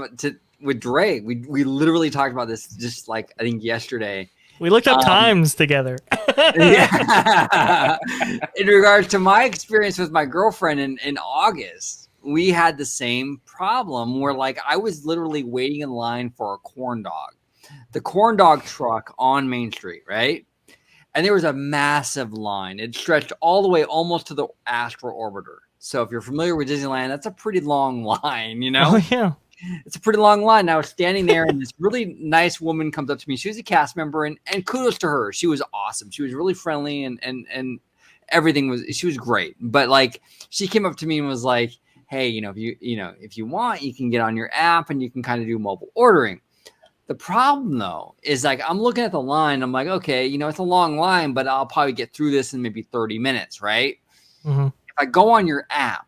with Dre. We literally talked about this just like, I think yesterday. We looked up times together. Yeah. In regards to my experience with my girlfriend in August, we had the same problem where like I was literally waiting in line for a corn dog, the corn dog truck on Main Street, right? And there was a massive line. It stretched all the way almost to the Astro Orbiter. So if you're familiar with Disneyland, that's a pretty long line, Oh, yeah. It's a pretty long line. I was standing there, and this really nice woman comes up to me. She was a cast member, and kudos to her. She was awesome. She was really friendly, and everything she was great. But like, she came up to me and was like, "Hey, if you want, you can get on your app and you can kind of do mobile ordering." The problem though is like I'm looking at the line. I'm like, okay, it's a long line, but I'll probably get through this in maybe 30 minutes, right? Mm-hmm. If I go on your app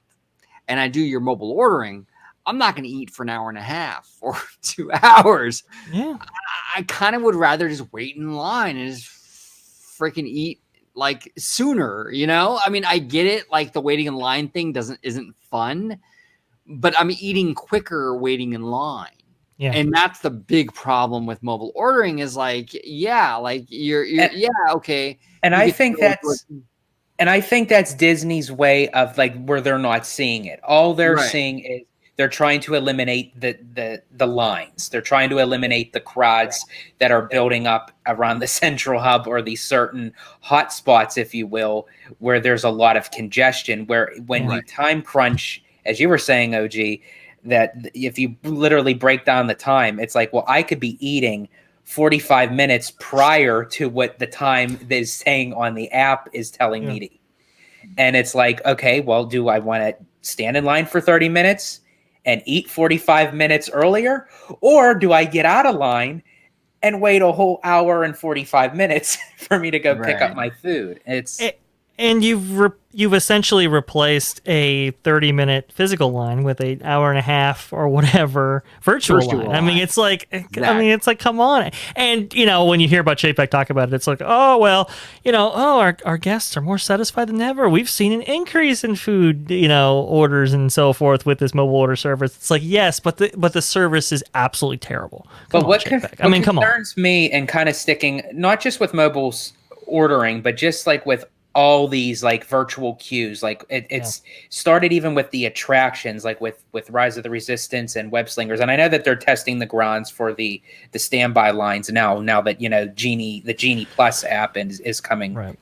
and I do your mobile ordering, I'm not going to eat for an hour and a half or 2 hours. Yeah. I kind of would rather just wait in line and just freaking eat like sooner, I mean, I get it. Like the waiting in line thing isn't fun, but I'm eating quicker waiting in line. Yeah. And that's the big problem with mobile ordering is like, you're okay. And I think that's Disney's way of like where they're not seeing it. All they're seeing is they're trying to eliminate the lines. They're trying to eliminate the crowds that are building up around the central hub or these certain hot spots, if you will, where there's a lot of congestion, where when you time crunch, as you were saying, OG, that if you literally break down the time, it's like, well, I could be eating 45 minutes prior to what the time that is saying on the app is telling me to eat. And it's like, okay, well, do I want to stand in line for 30 minutes and eat 45 minutes earlier? Or do I get out of line and wait a whole hour and 45 minutes for me to go pick up my food? And you've essentially replaced a 30-minute physical line with an hour and a half or whatever virtual line. I mean, it's like, come on. And when you hear about Chapek talk about it, it's like, oh well, our guests are more satisfied than ever. We've seen an increase in food, orders and so forth with this mobile order service. It's like, yes, but the service is absolutely terrible. What concerns me and kind of sticking not just with mobile ordering, but just like with all these like virtual queues, like it's started even with the attractions, like with Rise of the Resistance and Web Slingers. And I know that they're testing the grounds for the standby lines now that the Genie Plus app is coming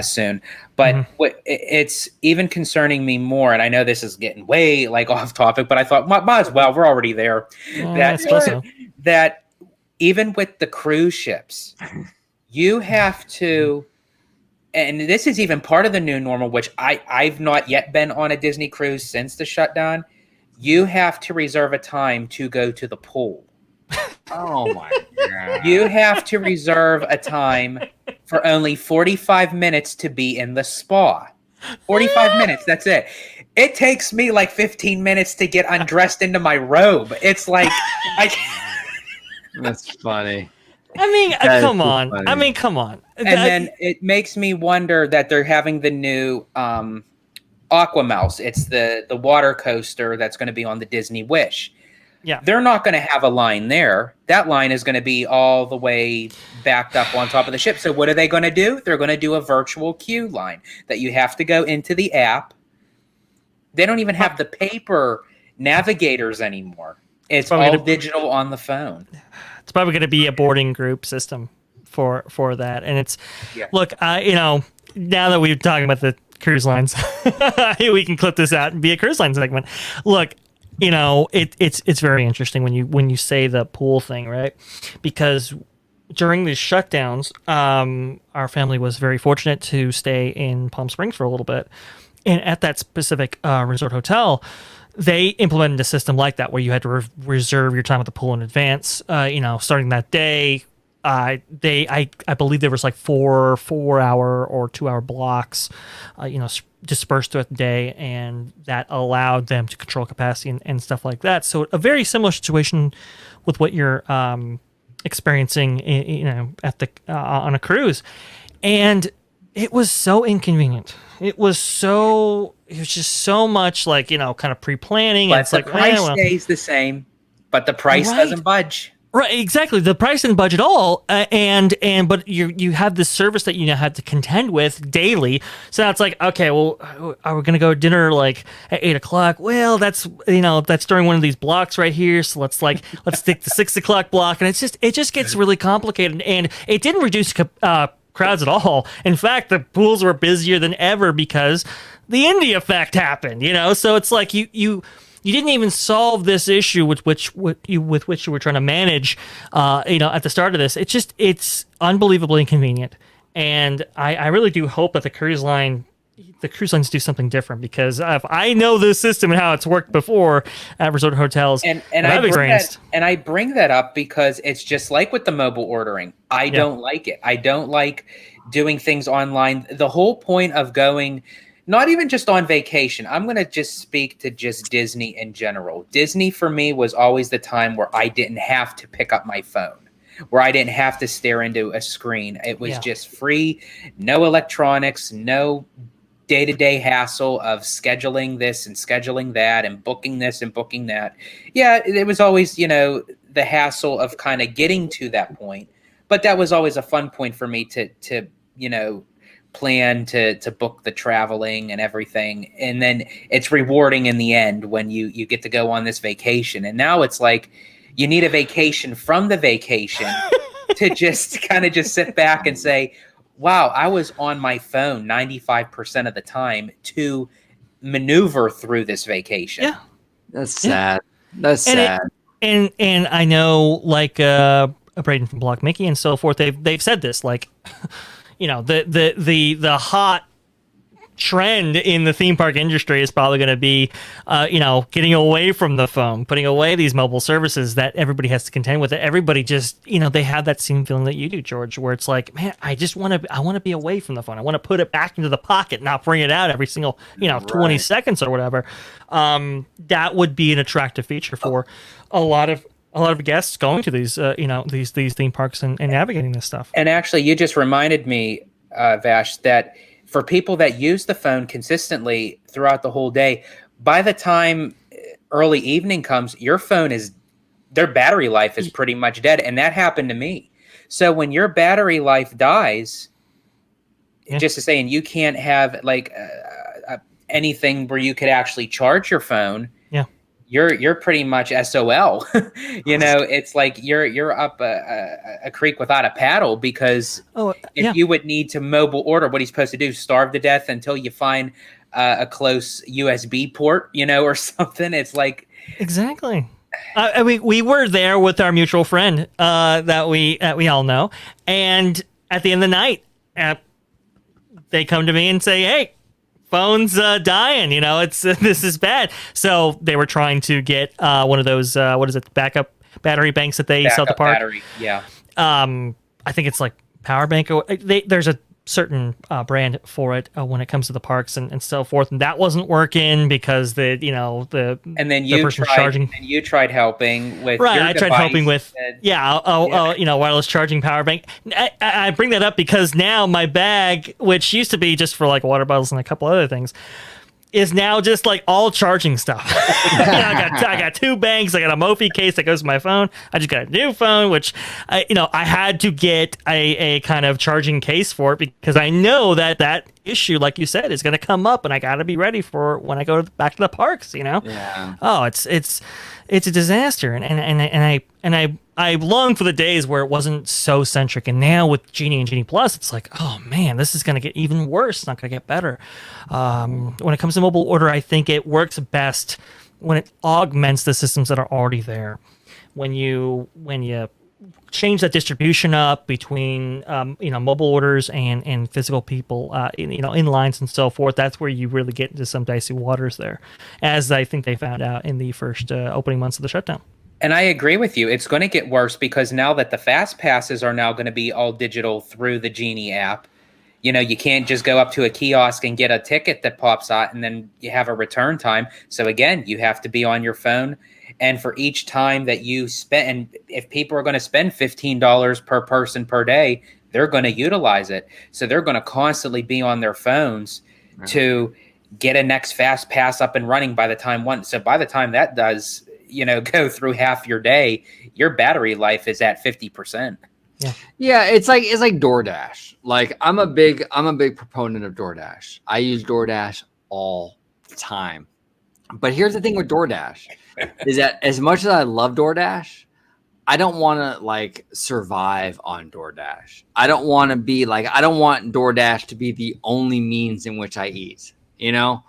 soon. But it's even concerning me more, and I know this is getting way like off topic, but I thought might as well, we're already there. That even with the cruise ships, you have to and this is even part of the new normal, which I've not yet been on a Disney cruise since the shutdown. You have to reserve a time to go to the pool. Oh my God. You have to reserve a time for only 45 minutes to be in the spa. 45 minutes, that's it. It takes me like 15 minutes to get undressed into my robe. It's like That's funny. I mean, come on. Funny. I mean, come on. And then it makes me wonder that they're having the new Aquamouse. It's the water coaster that's going to be on the Disney Wish. Yeah. They're not going to have a line there. That line is going to be all the way backed up on top of the ship. So what are they going to do? They're going to do a virtual queue line that you have to go into the app. They don't even have the paper navigators anymore. It's all digital on the phone. It's probably going to be a boarding group system for that. And it's, look, now that we're talking about the cruise lines, we can clip this out and be a cruise line segment. Look, it's very interesting when you say the pool thing, right? Because during these shutdowns, our family was very fortunate to stay in Palm Springs for a little bit. And at that specific resort hotel, they implemented a system like that where you had to reserve your time at the pool in advance. Starting that day, I believe there was like 4-hour or 2-hour blocks, dispersed throughout the day, and that allowed them to control capacity and stuff like that. So a very similar situation with what you're experiencing, at the on a cruise, and it was so inconvenient. It was just so much like, kind of pre-planning. But it's the like, price stays the same, but the price doesn't budge. Right, exactly. The price didn't budge at all, but you have this service that you now have to contend with daily. So now it's like, okay, well, are we gonna go to dinner like at 8:00? Well, that's during one of these blocks right here. So let's take the 6:00 block, and it just gets really complicated, and it didn't reduce crowds at all. In fact, the pools were busier than ever because the Indie effect happened. So it's like you didn't even solve this issue with which you were trying to manage, at the start of this. It's unbelievably inconvenient, and I really do hope that the cruise lines do something different, because if I know this system and how it's worked before at resort hotels, and I bring that up because it's just like with the mobile ordering. I don't like it. I don't like doing things online. The whole point of going, not even just on vacation. I'm going to just speak to just Disney in general. Disney for me was always the time where I didn't have to pick up my phone, where I didn't have to stare into a screen. It was just free, no electronics, no day-to-day hassle of scheduling this and scheduling that and booking this and booking that. Yeah, it was always, the hassle of kind of getting to that point. But that was always a fun point for me to plan to book the traveling and everything, and then it's rewarding in the end when you get to go on this vacation. And now it's like you need a vacation from the vacation to just kind of just sit back and say, wow, I was on my phone 95% of the time to maneuver through this vacation. Yeah, that's sad. That's sad. And I know, like Braden from Block Mickey and so forth, they've said this, like, the hot trend in the theme park industry is probably going to be, getting away from the phone, putting away these mobile services that everybody has to contend with. Everybody just, they have that same feeling that you do, George, where it's like, man, I want to be away from the phone. I want to put it back into the pocket, not bring it out every single, 20 seconds or whatever. That would be an attractive feature for a lot of guests going to these, these theme parks and navigating this stuff. And actually, you just reminded me, Vash, that for people that use the phone consistently throughout the whole day, by the time early evening comes, their battery life is pretty much dead. And that happened to me. So when your battery life dies, just to say, and you can't have like anything where you could actually charge your phone, you're pretty much SOL. It's like you're up a creek without a paddle, because you would need to mobile order, what he's supposed to do, starve to death until you find a close USB port, or something. It's like, exactly. We were there with our mutual friend that we all know, and at the end of the night, they come to me and say, "Hey, phone's dying. It's this is bad." So they were trying to get one of those what is it, backup battery banks that they sell at the park. Battery, yeah. I think it's like power bank. There's a certain brand for it when it comes to the parks and so forth, and that wasn't working because the and then the person charging. And you tried helping with right. your I tried helping with wireless charging power bank. I bring that up because now my bag, which used to be just for like water bottles and a couple other things, is now just like all charging stuff. I got 2 banks. I got a Mophie case that goes to my phone. I just got a new phone, which I had to get a kind of charging case for it because I know that issue, like you said, is going to come up, and I got to be ready for when I go back to the parks. Yeah. Oh, it's a disaster, and I long for the days where it wasn't so centric, and now with Genie and Genie Plus, it's like, oh man, this is going to get even worse. It's not going to get better. When it comes to mobile order, I think it works best when it augments the systems that are already there. When you change that distribution up between mobile orders and physical people in lines and so forth, that's where you really get into some dicey waters there, as I think they found out in the first opening months of the shutdown. And I agree with you. It's going to get worse because now that the fast passes are now going to be all digital through the Genie app, you can't just go up to a kiosk and get a ticket that pops out and then you have a return time. So again, you have to be on your phone. And for each time that you spend, and if people are going to spend $15 per person per day, they're going to utilize it. So they're going to constantly be on their phones to get a next fast pass up and running by the time that does, go through half your day, your battery life is at 50%. Yeah, it's like DoorDash. Like I'm a big proponent of DoorDash. I use DoorDash all the time. But here's the thing with DoorDash is that as much as I love DoorDash, I don't want to like survive on DoorDash. I don't want DoorDash to be the only means in which I eat, Yeah,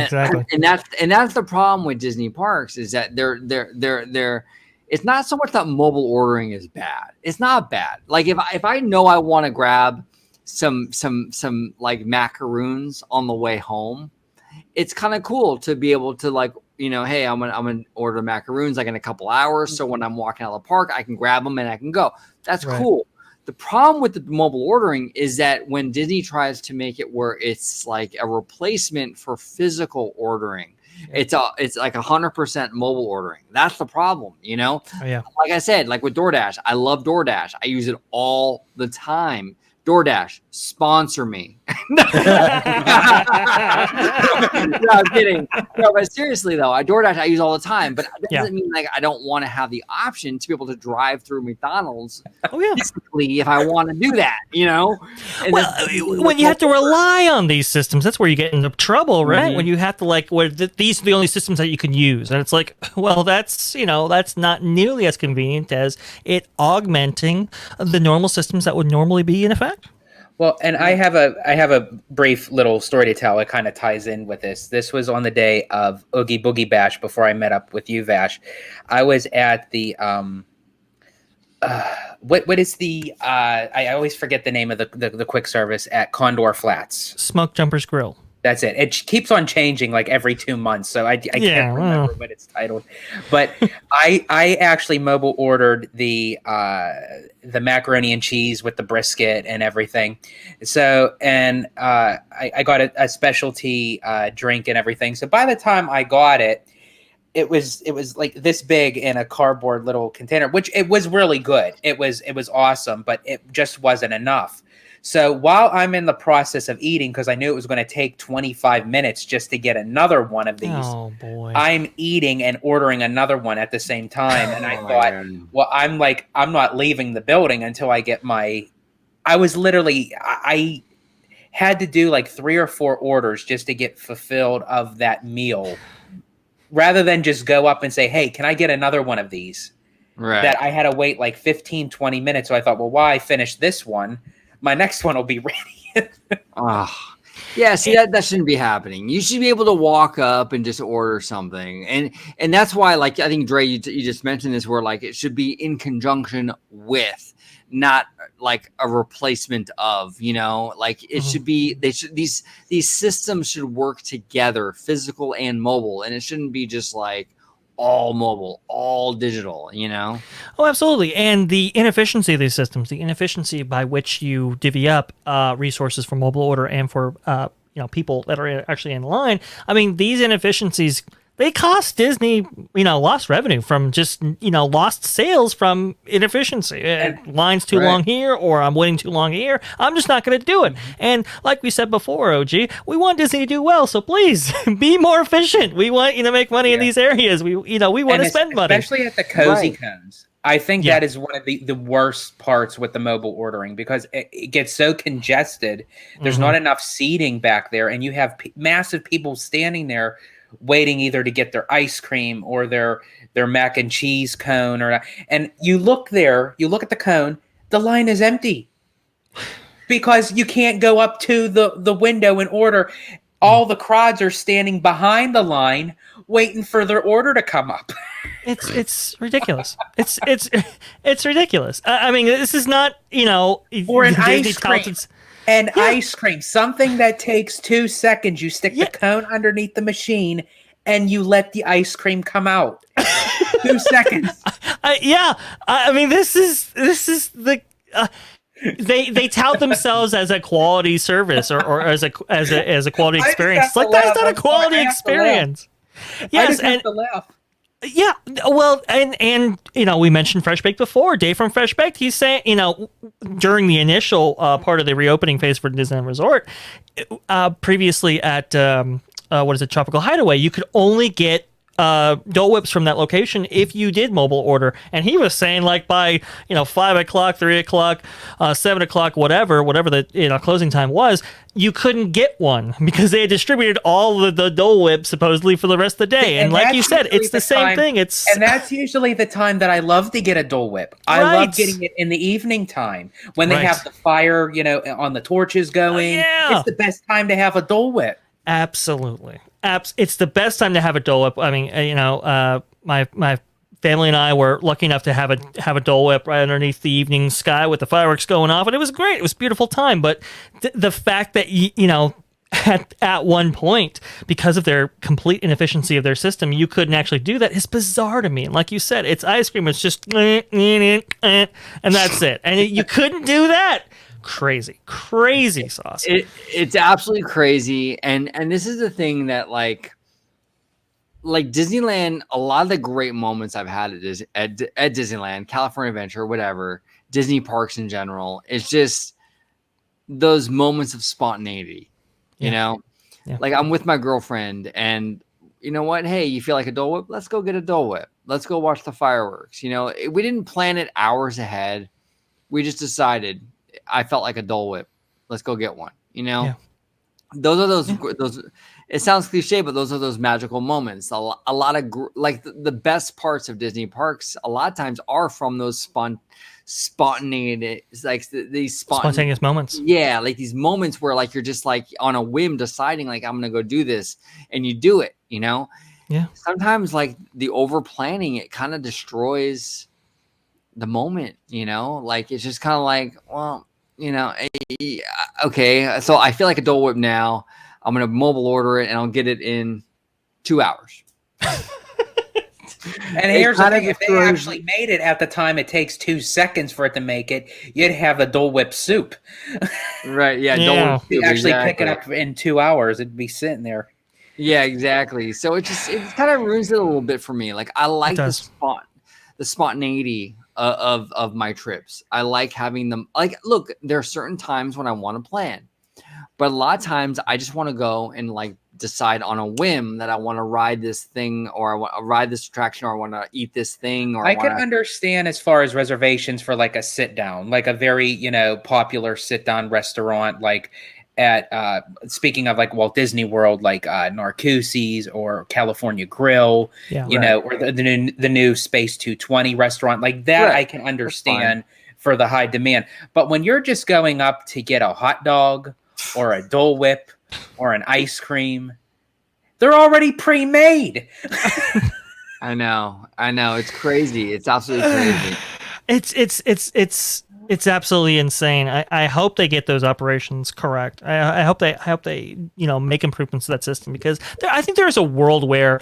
exactly. And that's the problem with Disney parks is that they're it's not so much that mobile ordering is bad. It's not bad. Like if I know I want to grab some like macaroons on the way home, it's kind of cool to be able to like, hey, I'm gonna order macaroons like in a couple hours. So when I'm walking out of the park, I can grab them and I can go. That's cool. The problem with the mobile ordering is that when Disney tries to make it where it's like a replacement for physical ordering, it's like 100% mobile ordering. That's the problem, Oh, yeah. Like I said, like with DoorDash, I love DoorDash. I use it all the time. DoorDash, sponsor me. No, I'm kidding. No, but seriously though, DoorDash I use all the time, but that doesn't mean like I don't want to have the option to be able to drive through McDonald's physically if I want to do that, And when you have to rely on these systems, that's where you get into trouble, right? Mm-hmm. When you have to these are the only systems that you can use, and it's like, well, that's not nearly as convenient as it augmenting the normal systems that would normally be in effect. Well, and I have a brief little story to tell. It kind of ties in with this. This was on the day of Oogie Boogie Bash before I met up with you, Vash. I was at the what is the I always forget the name of the quick service at Condor Flats. Smoke Jumpers Grill. That's it. It keeps on changing like every 2 months, so I can't remember what it's titled. But I actually mobile ordered the macaroni and cheese with the brisket and everything. So I got a specialty drink and everything. So by the time I got it, it was like this big in a cardboard little container, which it was really good. It was awesome, but it just wasn't enough. So while I'm in the process of eating, because I knew it was going to take 25 minutes just to get another one of these, I'm eating and ordering another one at the same time. And I thought, well, I'm not leaving the building until I get I had to do like 3 or 4 orders just to get fulfilled of that meal, rather than just go up and say, hey, can I get another one of these? Right. That I had to wait like 15, 20 minutes. So I thought, well, while I finish this one, my next one will be ready. Yeah, see that shouldn't be happening. You should be able to walk up and just order something, and that's why, like, I think Dre, you just mentioned this, where like it should be in conjunction with, not like a replacement of. Like it should be. These systems should work together, physical and mobile, and it shouldn't be just like all mobile, all digital. Oh, absolutely. And the inefficiency of these systems, the inefficiency by which you divvy up resources for mobile order and for people that are actually in line. I mean, these inefficiencies, they cost Disney, lost revenue from just, lost sales from inefficiency. Line's too long here, or I'm waiting too long here. I'm just not going to do it. And like we said before, OG, we want Disney to do well. So please be more efficient. We want you to make money in these areas. We want to spend money. Especially at the cozy cones. I think that is one of the worst parts with the mobile ordering, because it gets so congested. There's not enough seating back there, and you have massive people standing there waiting either to get their ice cream or their mac and cheese cone, and you look at the cone, the line is empty because you can't go up to the window and order. All the crowds are standing behind the line waiting for their order to come up. It's ridiculous. It's ridiculous. I mean, this is not, or an ice cream. Ice cream, something that takes 2 seconds. You stick the cone underneath the machine and you let the ice cream come out. 2 seconds. I mean, this is the they tout themselves as a quality service or as a quality experience. It's like, that's not a quality experience. Yes, and to laugh. Yeah, well, and we mentioned FreshBaked before. Dave from FreshBaked, he's saying, during the initial part of the reopening phase for Disneyland Resort, previously at Tropical Hideaway, you could only get Dole Whips from that location if you did mobile order. And he was saying, like, by 5 o'clock, 3 o'clock, 7 o'clock, whatever the closing time was, you couldn't get one because they had distributed all of the Dole Whips supposedly for the rest of the day. And like you said, it's the same thing. And that's usually the time that I love to get a Dole Whip. I love getting it in the evening time when they have the fire, on the torches going. It's the best time to have a Dole Whip. Absolutely. It's the best time to have a Dole Whip. I mean, my family and I were lucky enough to have a Dole Whip right underneath the evening sky with the fireworks going off, and it was great. It was a beautiful time. But the fact that at one point, because of their complete inefficiency of their system, you couldn't actually do that is bizarre to me. And like you said, it's ice cream. It's just and that's it. And you couldn't do that. Crazy sauce. It's absolutely crazy, and this is the thing that like Disneyland. A lot of the great moments I've had at Disneyland, California Adventure, whatever, Disney parks in general, it's just those moments of spontaneity. Like I'm with my girlfriend, and you know what? Hey, you feel like a Dole Whip? Let's go get a Dole Whip. Let's go watch the fireworks. We didn't plan it hours ahead. We just decided. I felt like a Dole Whip. Let's go get one. Those are those. It sounds cliche, but those are those magical moments. A lot of the best parts of Disney parks. A lot of times are from those spontaneous, like these spontaneous moments. Yeah, like these moments where like you're just like on a whim deciding like I'm gonna go do this, and you do it. Yeah. Sometimes like the over planning, it kind of destroys the moment, like it's just kind of like, well, okay, so I feel like a Dole Whip now. I'm gonna mobile order it and I'll get it in 2 hours. And here's the thing: if they actually made it at the time it takes 2 seconds for it to make it, you'd have a Dole Whip soup. Right? Yeah. Dole Whip soup, you'd actually pick it up in 2 hours. It'd be sitting there. Yeah, exactly. So it kind of ruins it a little bit for me. Like I like the spontaneity of my trips. I like having them. Like, look, there are certain times when I want to plan, but a lot of times I just want to go and like decide on a whim that I want to ride this thing, or I want to ride this attraction, or I want to eat this thing. Or I can understand as far as reservations for like a sit down, like a very popular sit down restaurant, like at speaking of like Walt Disney World, like Narcoossee's or California Grill, or the new Space 220 restaurant, like that. Right. I can understand for the high demand. But when you're just going up to get a hot dog or a Dole Whip or an ice cream. They're already pre-made. I know. It's crazy. It's absolutely crazy. It's absolutely insane. I hope they get those operations correct. I hope they make improvements to that system, because I think there's a world where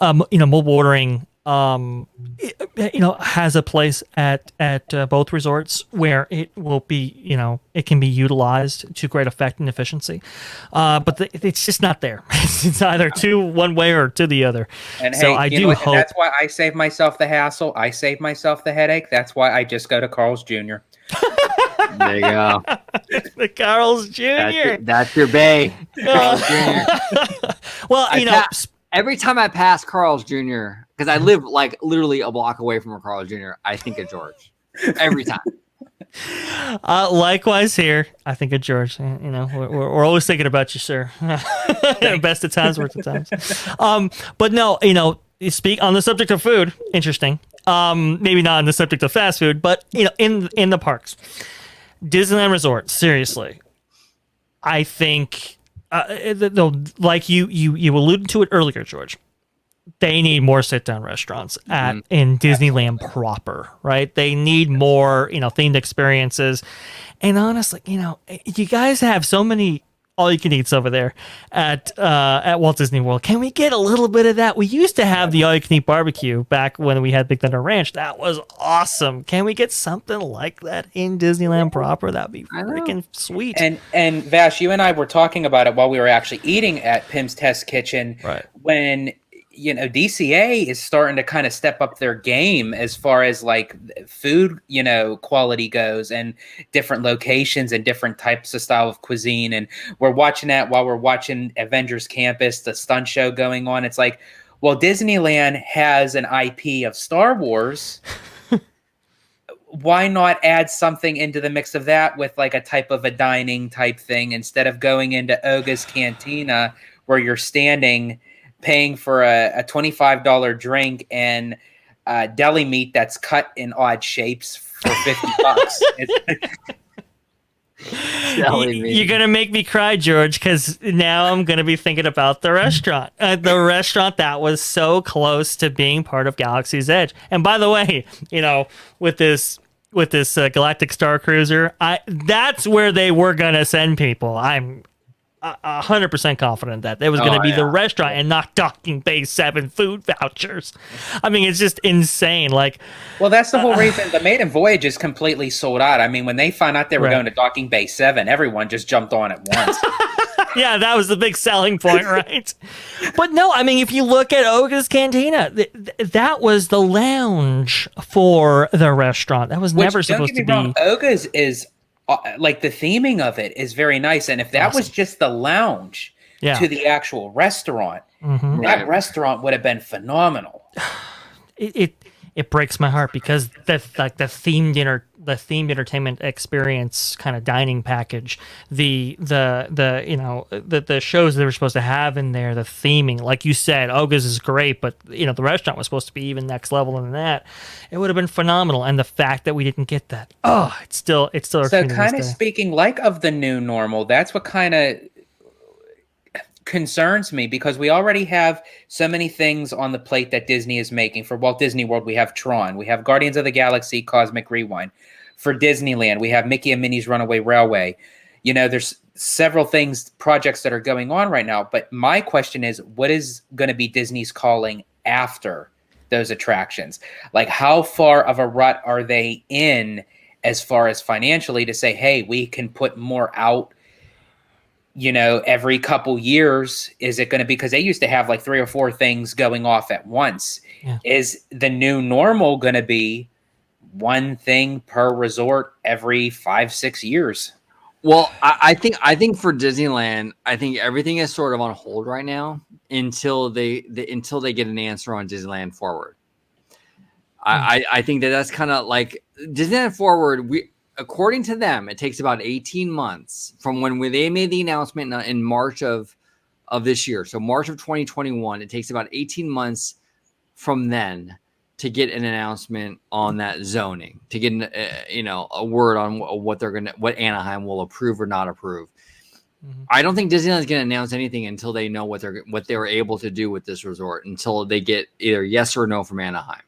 mobile ordering has a place at both resorts where it will be, it can be utilized to great effect and efficiency, but it's just not there. It's either to one way or to the other. And so hey, I do hope that's why I save myself the hassle. I save myself the headache. That's why I just go to Carl's Jr. There you go. The Carl's Jr. That's your bay. Carl's Jr. Well, every time I pass Carl's Jr., because I live like literally a block away from a Carl's Jr., I think of George. Every time. Likewise here, I think of George. We're always thinking about you, sir. Best of times, worst of times. But no, you speak on the subject of food. Interesting. Maybe not on the subject of fast food, but in the parks, Disneyland Resort. Seriously, I think, like you alluded to it earlier, George. They need more sit-down restaurants in Disneyland proper, right? They need more, themed experiences. And honestly, you guys have so many all-you-can-eats over there at Walt Disney World. Can we get a little bit of that? We used to have the all-you-can-eat barbecue back when we had Big Thunder Ranch. That was awesome. Can we get something like that in Disneyland proper? That'd be freaking sweet. And Vash, you and I were talking about it while we were actually eating at Pim's Test Kitchen. Right. When DCA is starting to kind of step up their game as far as like food, quality goes, and different locations and different types of style of cuisine. And we're watching that while we're watching Avengers Campus, the stunt show going on. It's like, well, Disneyland has an IP of Star Wars. Why not add something into the mix of that with like a type of a dining type thing, instead of going into Oga's Cantina where you're standing paying for a $25 drink and deli meat that's cut in odd shapes for $50. You're going to make me cry, George, because now I'm going to be thinking about the restaurant. The restaurant that was so close to being part of Galaxy's Edge. And by the way, with this Galactic Star Cruiser, that's where they were going to send people. I'm 100% confident that it was going to be the restaurant and not Docking Bay 7 food vouchers. I mean, it's just insane. Well, that's the whole reason the maiden voyage is completely sold out. I mean, when they found out they were going to Docking Bay 7, everyone just jumped on at once. Yeah, that was the big selling point, right? But no, I mean, if you look at Oga's Cantina, that was the lounge for the restaurant. That was never supposed to be. Oga's is like the theming of it is very nice, and if that was just the lounge to the actual restaurant, that restaurant would have been phenomenal. It breaks my heart, because the themed entertainment experience kind of dining package, the shows they were supposed to have in there, the theming, like you said, Oga's is great, but the restaurant was supposed to be even next level than that. It would have been phenomenal, and the fact that we didn't get that, it's still so kind of speaking like of the new normal. That's what kind of concerns me, because we already have so many things on the plate that Disney is making. For Walt Disney World, we have Tron, we have Guardians of the Galaxy Cosmic Rewind. For Disneyland, we have Mickey and Minnie's Runaway Railway. There's several projects that are going on right now, but my question is, what is going to be Disney's calling after those attractions? Like, how far of a rut are they in as far as financially to say, hey, we can put more out every couple years? Is it going to be, because they used to have like 3 or 4 things going off at once. Yeah. Is the new normal going to be one thing per resort every 5-6 years? Well, I think for Disneyland, I think everything is sort of on hold right now until they get an answer on Disneyland Forward. I think that's kind of like Disneyland Forward. According to them, it takes about 18 months from when they made the announcement in March of this year. So March of 2021, it takes about 18 months from then to get an announcement on that zoning, to get a word on what Anaheim will approve or not approve. I don't think Disneyland is going to announce anything until they know what they were able to do with this resort, until they get either yes or no from Anaheim.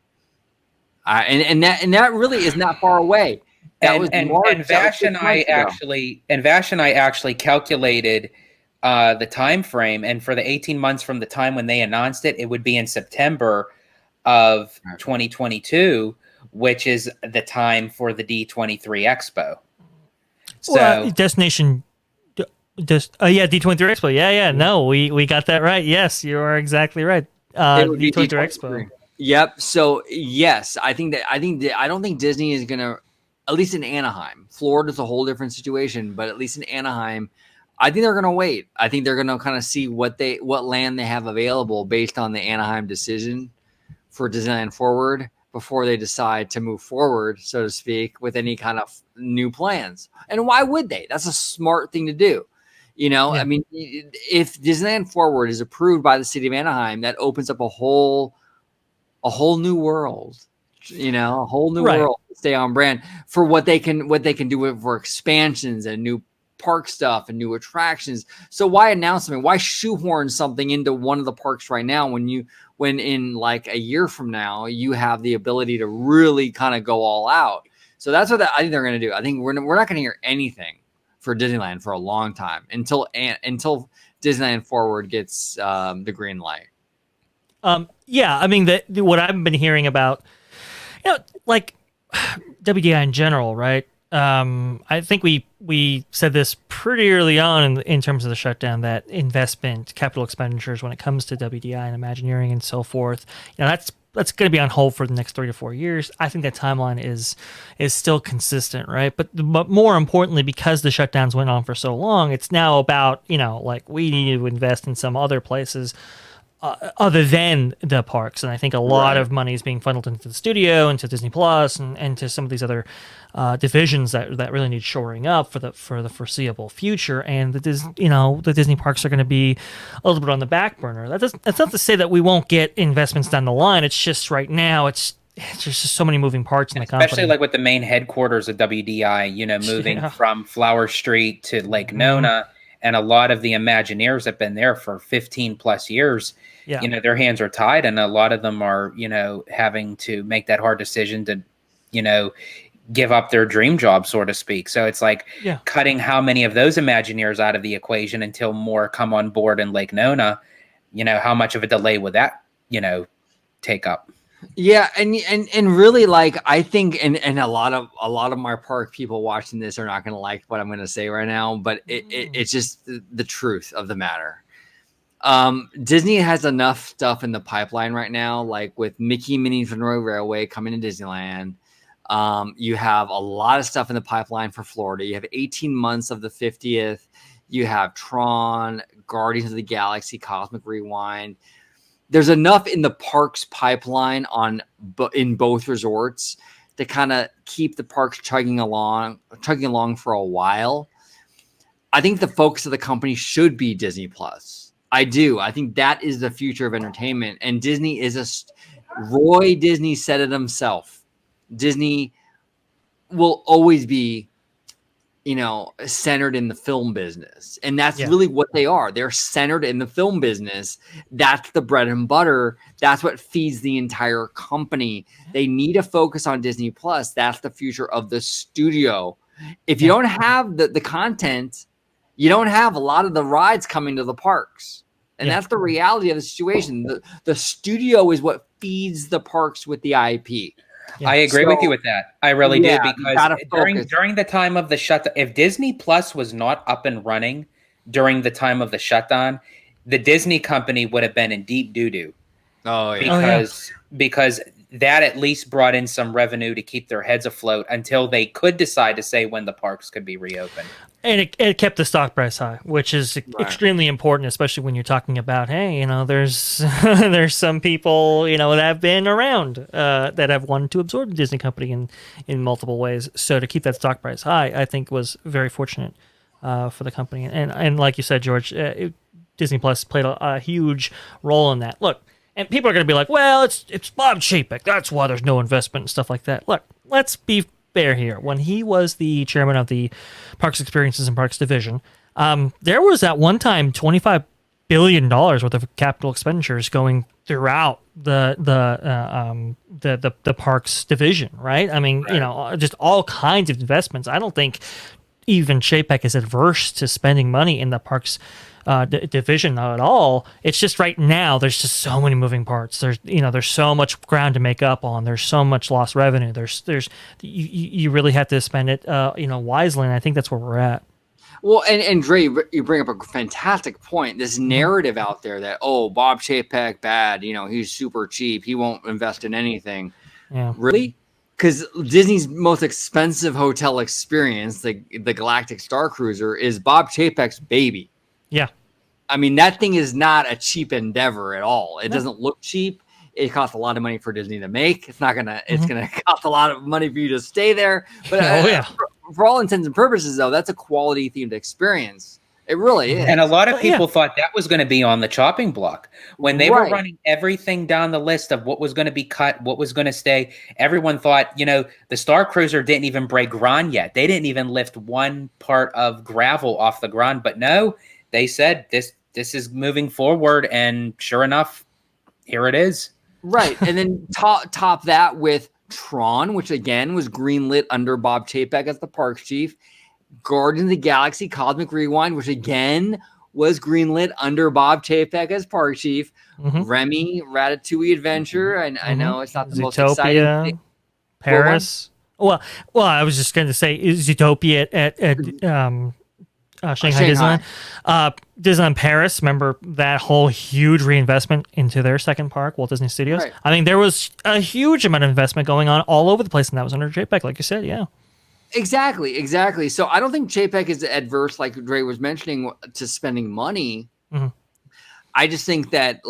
And that really is not far away. Vash and I actually calculated the time frame, and for the 18 months from the time when they announced it, it would be in September of 2022, which is the time for the D23 Expo. So destination. D23 Expo. Yeah. No, we got that right. Yes, you are exactly right. D23 Expo. Yep. So yes, I don't think Disney is gonna, at least in Anaheim. Florida's a whole different situation, but at least in Anaheim, I think they're gonna wait. I think they're gonna kind of see what land they have available based on the Anaheim decision for Disneyland Forward before they decide to move forward, so to speak, with any kind of new plans. And why would they? That's a smart thing to do. I mean, if Disneyland Forward is approved by the city of Anaheim, that opens up a whole new world, a whole new world to stay on brand for what they can do for expansions and new park stuff and new attractions. So why announce something? Why shoehorn something into one of the parks right now when in like a year from now you have the ability to really kind of go all out? So that's what I think they're going to do. I think we're not going to hear anything for Disneyland for a long time until Disneyland Forward gets the green light. I mean, what I've been hearing about, like WDI in general, right? I think we said this pretty early on in terms of the shutdown, that investment, capital expenditures when it comes to WDI and Imagineering and so forth, that's going to be on hold for the next 3 to 4 years. I think that timeline is still consistent, right? But more importantly, because the shutdowns went on for so long, it's now about, like we need to invest in some other places other than the parks. And I think a lot of money is being funneled into the studio, into Disney Plus, and to some of these other divisions that really need shoring up for the foreseeable future. And the Disney parks are going to be a little bit on the back burner. That's not to say that we won't get investments down the line. It's just right now there's just so many moving parts in the company. Especially like with the main headquarters of WDI, moving from Flower Street to Lake Nona, and a lot of the Imagineers have been there for 15 plus years. Yeah. Their hands are tied, and a lot of them are, having to make that hard decision to, give up their dream job, so to speak. So it's like cutting how many of those Imagineers out of the equation until more come on board in Lake Nona. How much of a delay would that, take up? Yeah, and really, like, I think, and a lot of my park people watching this are not going to like what I'm going to say right now, but it's just the truth of the matter. Disney has enough stuff in the pipeline right now, like with Mickey Minnie's Runaway Railway coming to Disneyland. You have a lot of stuff in the pipeline for Florida. You have 18 months of the 50th. You have Tron, Guardians of the Galaxy, Cosmic Rewind. There's enough in the parks pipeline in both resorts to kind of keep the parks chugging along for a while. I think the focus of the company should be Disney Plus. I do. I think that is the future of entertainment. And Disney Roy Disney said it himself. Disney will always be, centered in the film business. And that's really what they are. They're centered in the film business. That's the bread and butter. That's what feeds the entire company. They need to focus on Disney Plus. That's the future of the studio. If you don't have the content, you don't have a lot of the rides coming to the parks. And that's the reality of the situation. The studio is what feeds the parks with the IP. Yeah. I agree with you with that. I really do, because during the time of the shutdown, if Disney Plus was not up and running during the time of the shutdown, the Disney company would have been in deep doo-doo. Oh, yeah. Because that at least brought in some revenue to keep their heads afloat until they could decide to say when the parks could be reopened. And it kept the stock price high, which is extremely important, especially when you're talking about, hey, there's there's some people, that have been around that have wanted to absorb the Disney company in multiple ways. So to keep that stock price high, I think was very fortunate for the company. And like you said, George, Disney Plus played a huge role in that. Look, and people are going to be like, well, it's Bob Chapek. That's why there's no investment and stuff like that. Look, let's be fair here. When he was the chairman of the Parks Experiences and Parks Division, There was at one time $25 billion worth of capital expenditures going throughout the parks division, right? I mean, just all kinds of investments. I don't think even Chapek is adverse to spending money in the parks division, not at all. It's just right now there's just so many moving parts. There's so much ground to make up on. There's so much lost revenue. You really have to spend it wisely, and I think that's where we're at. Well, and Dre, you bring up a fantastic point. This narrative out there that, Bob Chapek, bad, he's super cheap. He won't invest in anything. Yeah. Really? Because Disney's most expensive hotel experience, the Galactic Star Cruiser, is Bob Chapek's baby. Yeah. I mean, that thing is not a cheap endeavor at all. It doesn't look cheap. It costs a lot of money for Disney to make. It's not gonna. It's gonna cost a lot of money for you to stay there. But for all intents and purposes, though, that's a quality themed experience. It really is. And a lot of people thought that was going to be on the chopping block when they were running everything down the list of what was going to be cut, what was going to stay. Everyone thought, the Star Cruiser didn't even break ground yet. They didn't even lift one part of gravel off the ground. But no, they said this is moving forward, and sure enough, here it is. Right, and then top that with Tron, which again was greenlit under Bob Chapek as the parks chief. Guardians of the Galaxy Cosmic Rewind, which again was greenlit under Bob Chapek as park chief. Remy Ratatouille Adventure, and I know it's not the most exciting thing. Paris. Well, I was just going to say Zootopia at Shanghai Disneyland. Disneyland Paris, remember that whole huge reinvestment into their second park, Walt Disney Studios? Right. I mean, there was a huge amount of investment going on all over the place, and that was under Chapek, like you said, yeah. Exactly. So I don't think Chapek is adverse, like Dre was mentioning, to spending money. I just think that,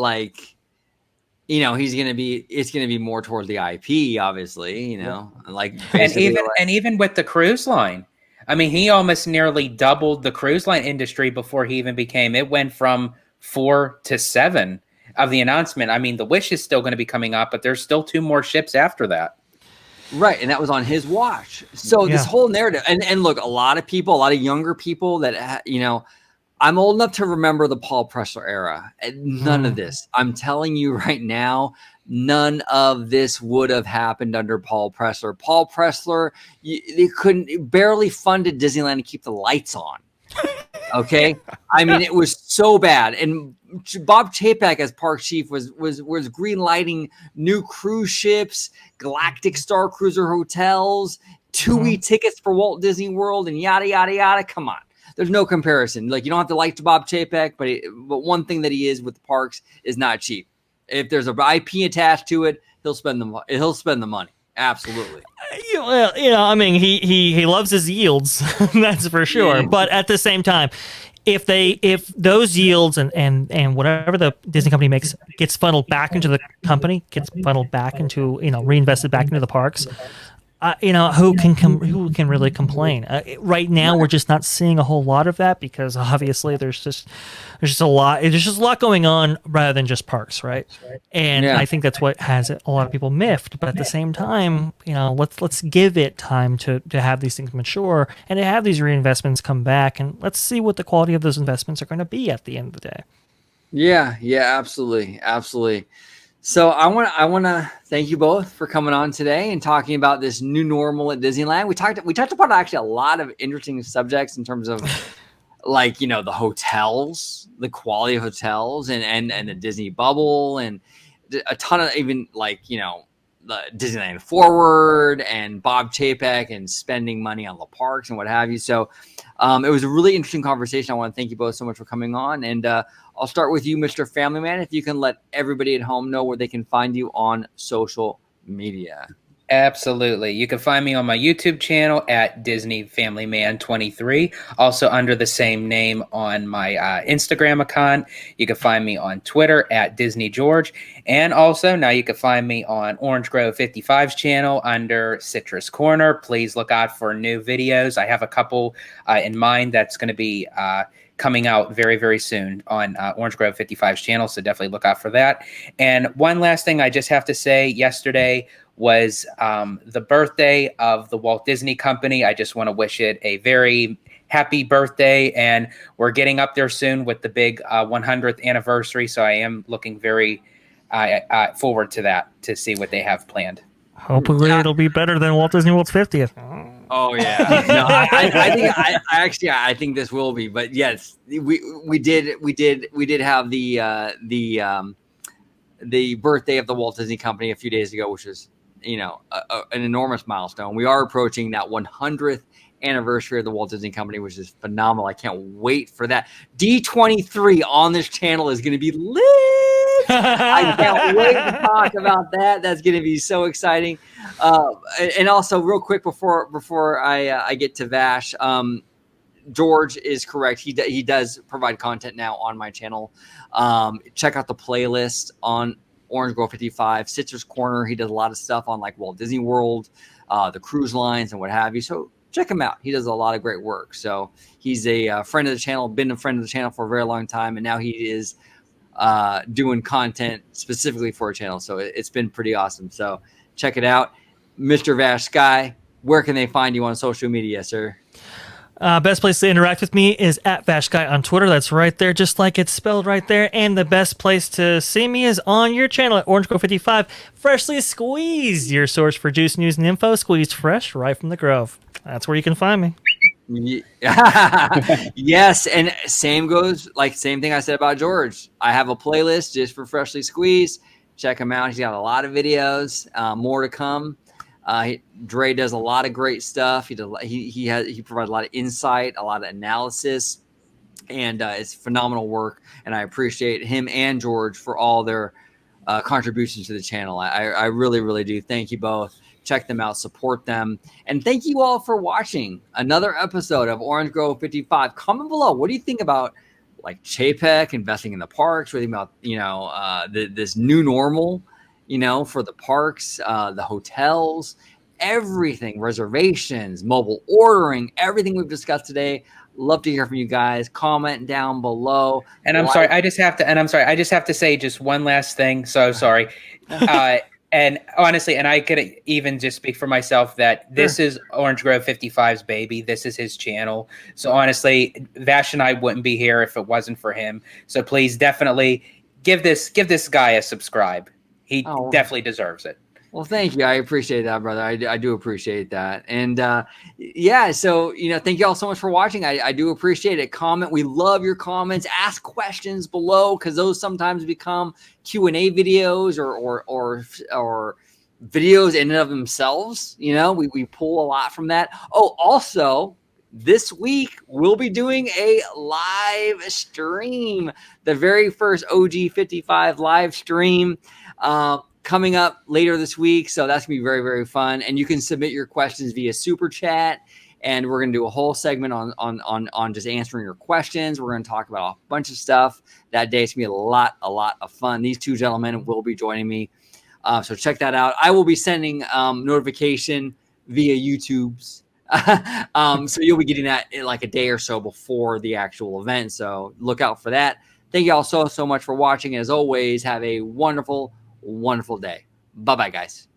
it's going to be more towards the IP, obviously, and even with the cruise line. I mean, he almost nearly doubled the cruise line industry before he even became. It went from 4 to 7 of the announcement. I mean, the Wish is still going to be coming up, but there's still 2 more ships after that. Right, and that was on his watch. So this whole narrative, and look, a lot of younger people that, I'm old enough to remember the Paul Pressler era. None of this. I'm telling you right now, none of this would have happened under Paul Pressler. Paul Pressler, they barely funded Disneyland to keep the lights on. Okay, I mean, it was so bad. And Bob Chapek as park chief was green lighting new cruise ships, Galactic Star Cruiser hotels, TUI tickets for Walt Disney World, and yada yada yada. Come on, there's no comparison. You don't have to like Bob Chapek, but one thing that he is with the parks is not cheap. If there's a IP attached to it, he'll spend the money. Absolutely. I mean, he loves his yields, that's for sure. But at the same time, if those yields and whatever the Disney company makes gets funneled back into the company, gets funneled back into reinvested back into the parks, who can really complain? Right now, we're just not seeing a whole lot of that because obviously there's just a lot going on rather than just parks, right? And I think that's what has a lot of people miffed. But at the same time, let's give it time to have these things mature and to have these reinvestments come back, and let's see what the quality of those investments are going to be at the end of the day. Yeah, absolutely. So I want to thank you both for coming on today and talking about this new normal at Disneyland. We touched upon actually a lot of interesting subjects in terms of the hotels, the quality of hotels, and the Disney bubble, and a ton of even the Disneyland Forward and Bob Chapek and spending money on the parks and what have you. So it was a really interesting conversation. I want to thank you both so much for coming on. And I'll start with you, Mr. Family Man, if you can let everybody at home know where they can find you on social media. Absolutely. You can find me on my YouTube channel at Disney Family Man 23, also under the same name on my Instagram account. You can find me on Twitter at Disney George, and also now you can find me on Orange Grove 55's channel under Citrus Corner. Please look out for new videos. I have a couple in mind that's going to be coming out very, very soon on Orange Grove 55's channel, so definitely look out for that. And one last thing I just have to say, yesterday was the birthday of the Walt Disney Company. I just want to wish it a very happy birthday, and we're getting up there soon with the big 100th anniversary. So I am looking very forward to that, to see what they have planned. Hopefully, it'll be better than Walt Disney World's 50th. Oh yeah, no, I think this will be, but yes, we did have the birthday of the Walt Disney Company a few days ago, which is an enormous milestone. We are approaching that 100th anniversary of the Walt Disney Company, which is phenomenal. I can't wait for that. D23 on this channel is going to be lit. I can't wait to talk about that. That's going to be so exciting. And also, real quick before I get to Vash, George is correct. He does provide content now on my channel. Check out the playlist on Orange Grove 55, Citrus Corner. He does a lot of stuff on like Walt Disney World, the cruise lines, and what have you. So check him out. He does a lot of great work. So he's a friend of the channel, been a friend of the channel for a very long time, and now he is doing content specifically for a channel. So it's been pretty awesome. So check it out. Mr. Vash Sky, where can they find you on social media, sir? Best place to interact with me is at VashGuy on Twitter. That's right there, just like it's spelled right there. And the best place to see me is on your channel at Orange Grove 55, Freshly Squeezed, your source for juice, news, and info, squeezed fresh right from the Grove. That's where you can find me. Yes, and same thing I said about George. I have a playlist just for Freshly Squeezed. Check him out. He's got a lot of videos, more to come. Dre does a lot of great stuff. He provides a lot of insight, a lot of analysis, and it's phenomenal work. And I appreciate him and George for all their contributions to the channel. I really, really do. Thank you both. Check them out, support them, and thank you all for watching another episode of Orange Grove 55. Comment below. What do you think about like Chapek investing in the parks? What do you think about this new normal? For the parks, the hotels, everything, reservations, mobile ordering, everything we've discussed today. Love to hear from you guys. Comment down below. And I'm sorry, I just have to say just one last thing. So sorry. And honestly, and I could even just speak for myself that this is Orange Grove 55's baby. This is his channel. So honestly, Vash and I wouldn't be here if it wasn't for him. So please definitely give this guy a subscribe. He definitely deserves it. Well, thank you. I appreciate that, brother. I do appreciate that. And so, thank you all so much for watching. I do appreciate it. Comment. We love your comments. Ask questions below, because those sometimes become Q&A videos or videos in and of themselves. We pull a lot from that. Oh, also, this week we'll be doing a live stream, the very first OG 55 live stream. Coming up later this week. So that's gonna be very, very fun. And you can submit your questions via super chat. And we're gonna do a whole segment on just answering your questions. We're gonna talk about a bunch of stuff that day. It's gonna be a lot of fun. These two gentlemen will be joining me. So check that out. I will be sending notification via YouTube's. So you'll be getting that in like a day or so before the actual event. So look out for that. Thank you all so much for watching. As always, have a wonderful day. Bye-bye, guys.